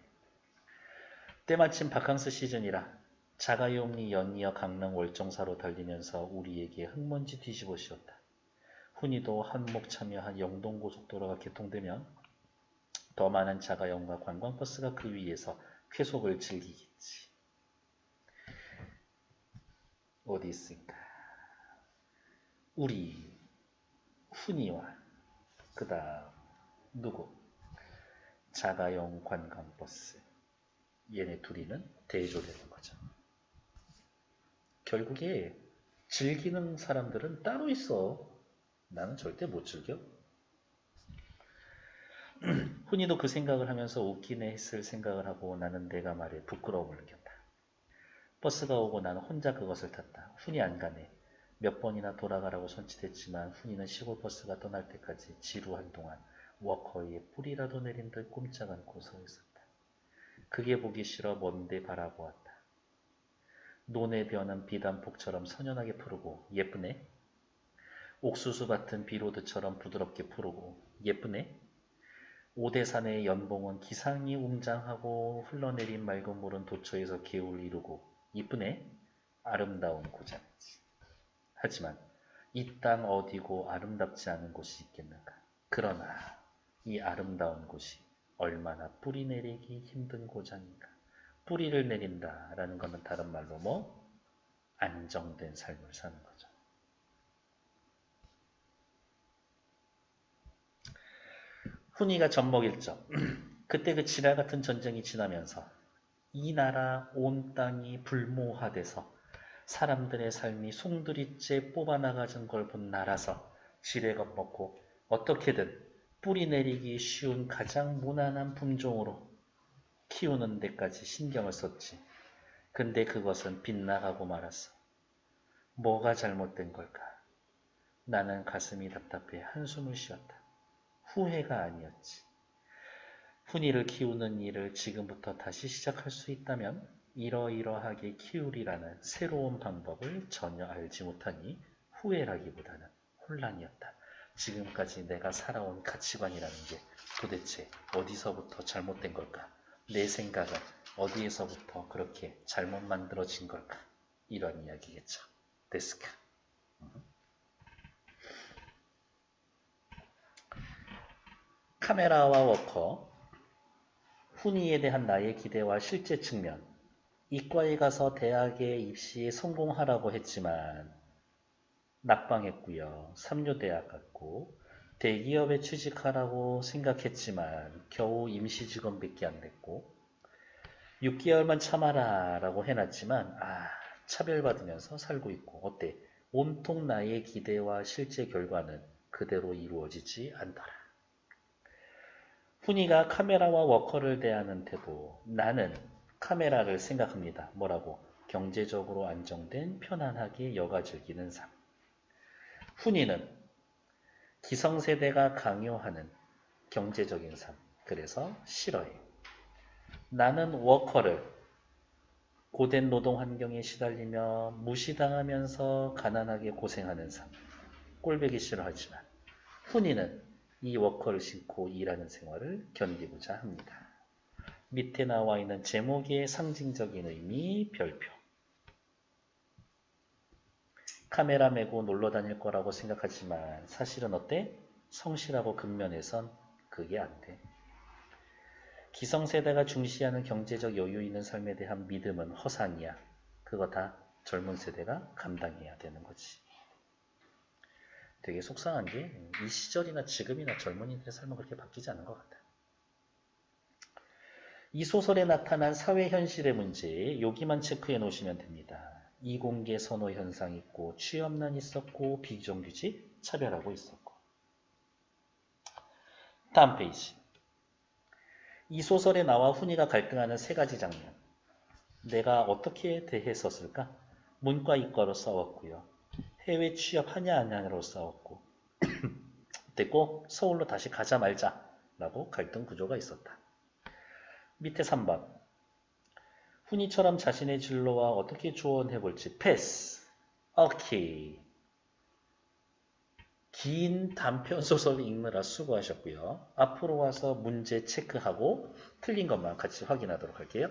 때마침 바캉스 시즌이라 자가용이 연이어 강릉 월정사로 달리면서 우리에게 흙먼지 뒤집어 씌웠다. 훈이도 한몫 참여한 영동고속도로가 개통되면 더 많은 자가용과 관광버스가 그 위에서 쾌속을 즐기겠지. 어디 있을까? 우리 훈이와 그 다음 누구? 자가용 관광버스. 얘네 둘이는 대조되는 거죠. 결국에 즐기는 사람들은 따로 있어. 나는 절대 못 즐겨. 훈이도 그 생각을 하면서 웃기네 했을 생각을 하고 나는 내가 말에 부끄러움을 느꼈다. 버스가 오고 나는 혼자 그것을 탔다. 훈이 안 가네. 몇 번이나 돌아가라고 손짓했지만 훈이는 시골 버스가 떠날 때까지 지루한 동안 워커에 뿌리라도 내린 듯 꼼짝 않고 서 있었다. 그게 보기 싫어 먼데 바라보았다. 논에 벼는 비단폭처럼 선연하게 푸르고 예쁘네. 옥수수 같은 비로드처럼 부드럽게 푸르고 예쁘네. 오대산의 연봉은 기상이 웅장하고 흘러내린 맑은 물은 도처에서 개울 이루고 이쁘네. 아름다운 고장이지. 하지만 이 땅 어디고 아름답지 않은 곳이 있겠는가. 그러나 이 아름다운 곳이 얼마나 뿌리 내리기 힘든 고장인가. 뿌리를 내린다라는 것은 다른 말로 뭐? 안정된 삶을 사는 거죠. 훈이가 젖먹일적. 그때 그 지랄 같은 전쟁이 지나면서 이 나라 온 땅이 불모화돼서 사람들의 삶이 송두리째 뽑아나가는 걸 본 나라서 지레 겁먹고 어떻게든 뿌리 내리기 쉬운 가장 무난한 품종으로 키우는 데까지 신경을 썼지. 근데 그것은 빗나가고 말았어. 뭐가 잘못된 걸까? 나는 가슴이 답답해 한숨을 쉬었다. 후회가 아니었지. 훈이를 키우는 일을 지금부터 다시 시작할 수 있다면 이러이러하게 키우리라는 새로운 방법을 전혀 알지 못하니 후회라기보다는 혼란이었다. 지금까지 내가 살아온 가치관이라는 게 도대체 어디서부터 잘못된 걸까? 내 생각은 어디에서부터 그렇게 잘못 만들어진 걸까? 이런 이야기겠죠. 데스카. 카메라와 워커, 훈이에 대한 나의 기대와 실제 측면, 이과에 가서 대학에 입시에 성공하라고 했지만 낙방했고요. 삼류대학 갔고 대기업에 취직하라고 생각했지만 겨우 임시직원밖에 안 됐고 6개월만 참아라 라고 해놨지만 차별받으면서 살고 있고 어때? 온통 나의 기대와 실제 결과는 그대로 이루어지지 않더라. 훈이가 카메라와 워커를 대하는 태도, 나는 카메라를 생각합니다. 뭐라고? 경제적으로 안정된 편안하게 여가 즐기는 삶. 훈이는 기성세대가 강요하는 경제적인 삶. 그래서 싫어해. 나는 워커를 고된 노동 환경에 시달리며 무시당하면서 가난하게 고생하는 삶. 꼴보기 싫어하지만 훈이는 이 워커를 신고 일하는 생활을 견디고자 합니다. 밑에 나와 있는 제목의 상징적인 의미 별표. 카메라 메고 놀러 다닐 거라고 생각하지만 사실은 어때? 성실하고 근면해선 그게 안 돼. 기성세대가 중시하는 경제적 여유 있는 삶에 대한 믿음은 허상이야. 그거 다 젊은 세대가 감당해야 되는 거지. 되게 속상한 게 이 시절이나 지금이나 젊은이들의 삶은 그렇게 바뀌지 않은 것 같아. 이 소설에 나타난 사회 현실의 문제 여기만 체크해 놓으시면 됩니다. 이공계 선호 현상 있고 취업난 있었고 비정규직 차별하고 있었고. 다음 페이지. 이 소설에 나와 훈이가 갈등하는 세 가지 장면. 내가 어떻게 대했었을까? 문과 이과로 싸웠고요. 해외 취업하냐 안 하냐로 싸웠고 됐고 서울로 다시 가자 말자 라고 갈등 구조가 있었다. 밑에 3번. 훈이처럼 자신의 진로와 어떻게 조언해볼지 패스. 오케이. 긴 단편소설 읽느라 수고하셨고요. 앞으로 와서 문제 체크하고 틀린 것만 같이 확인하도록 할게요.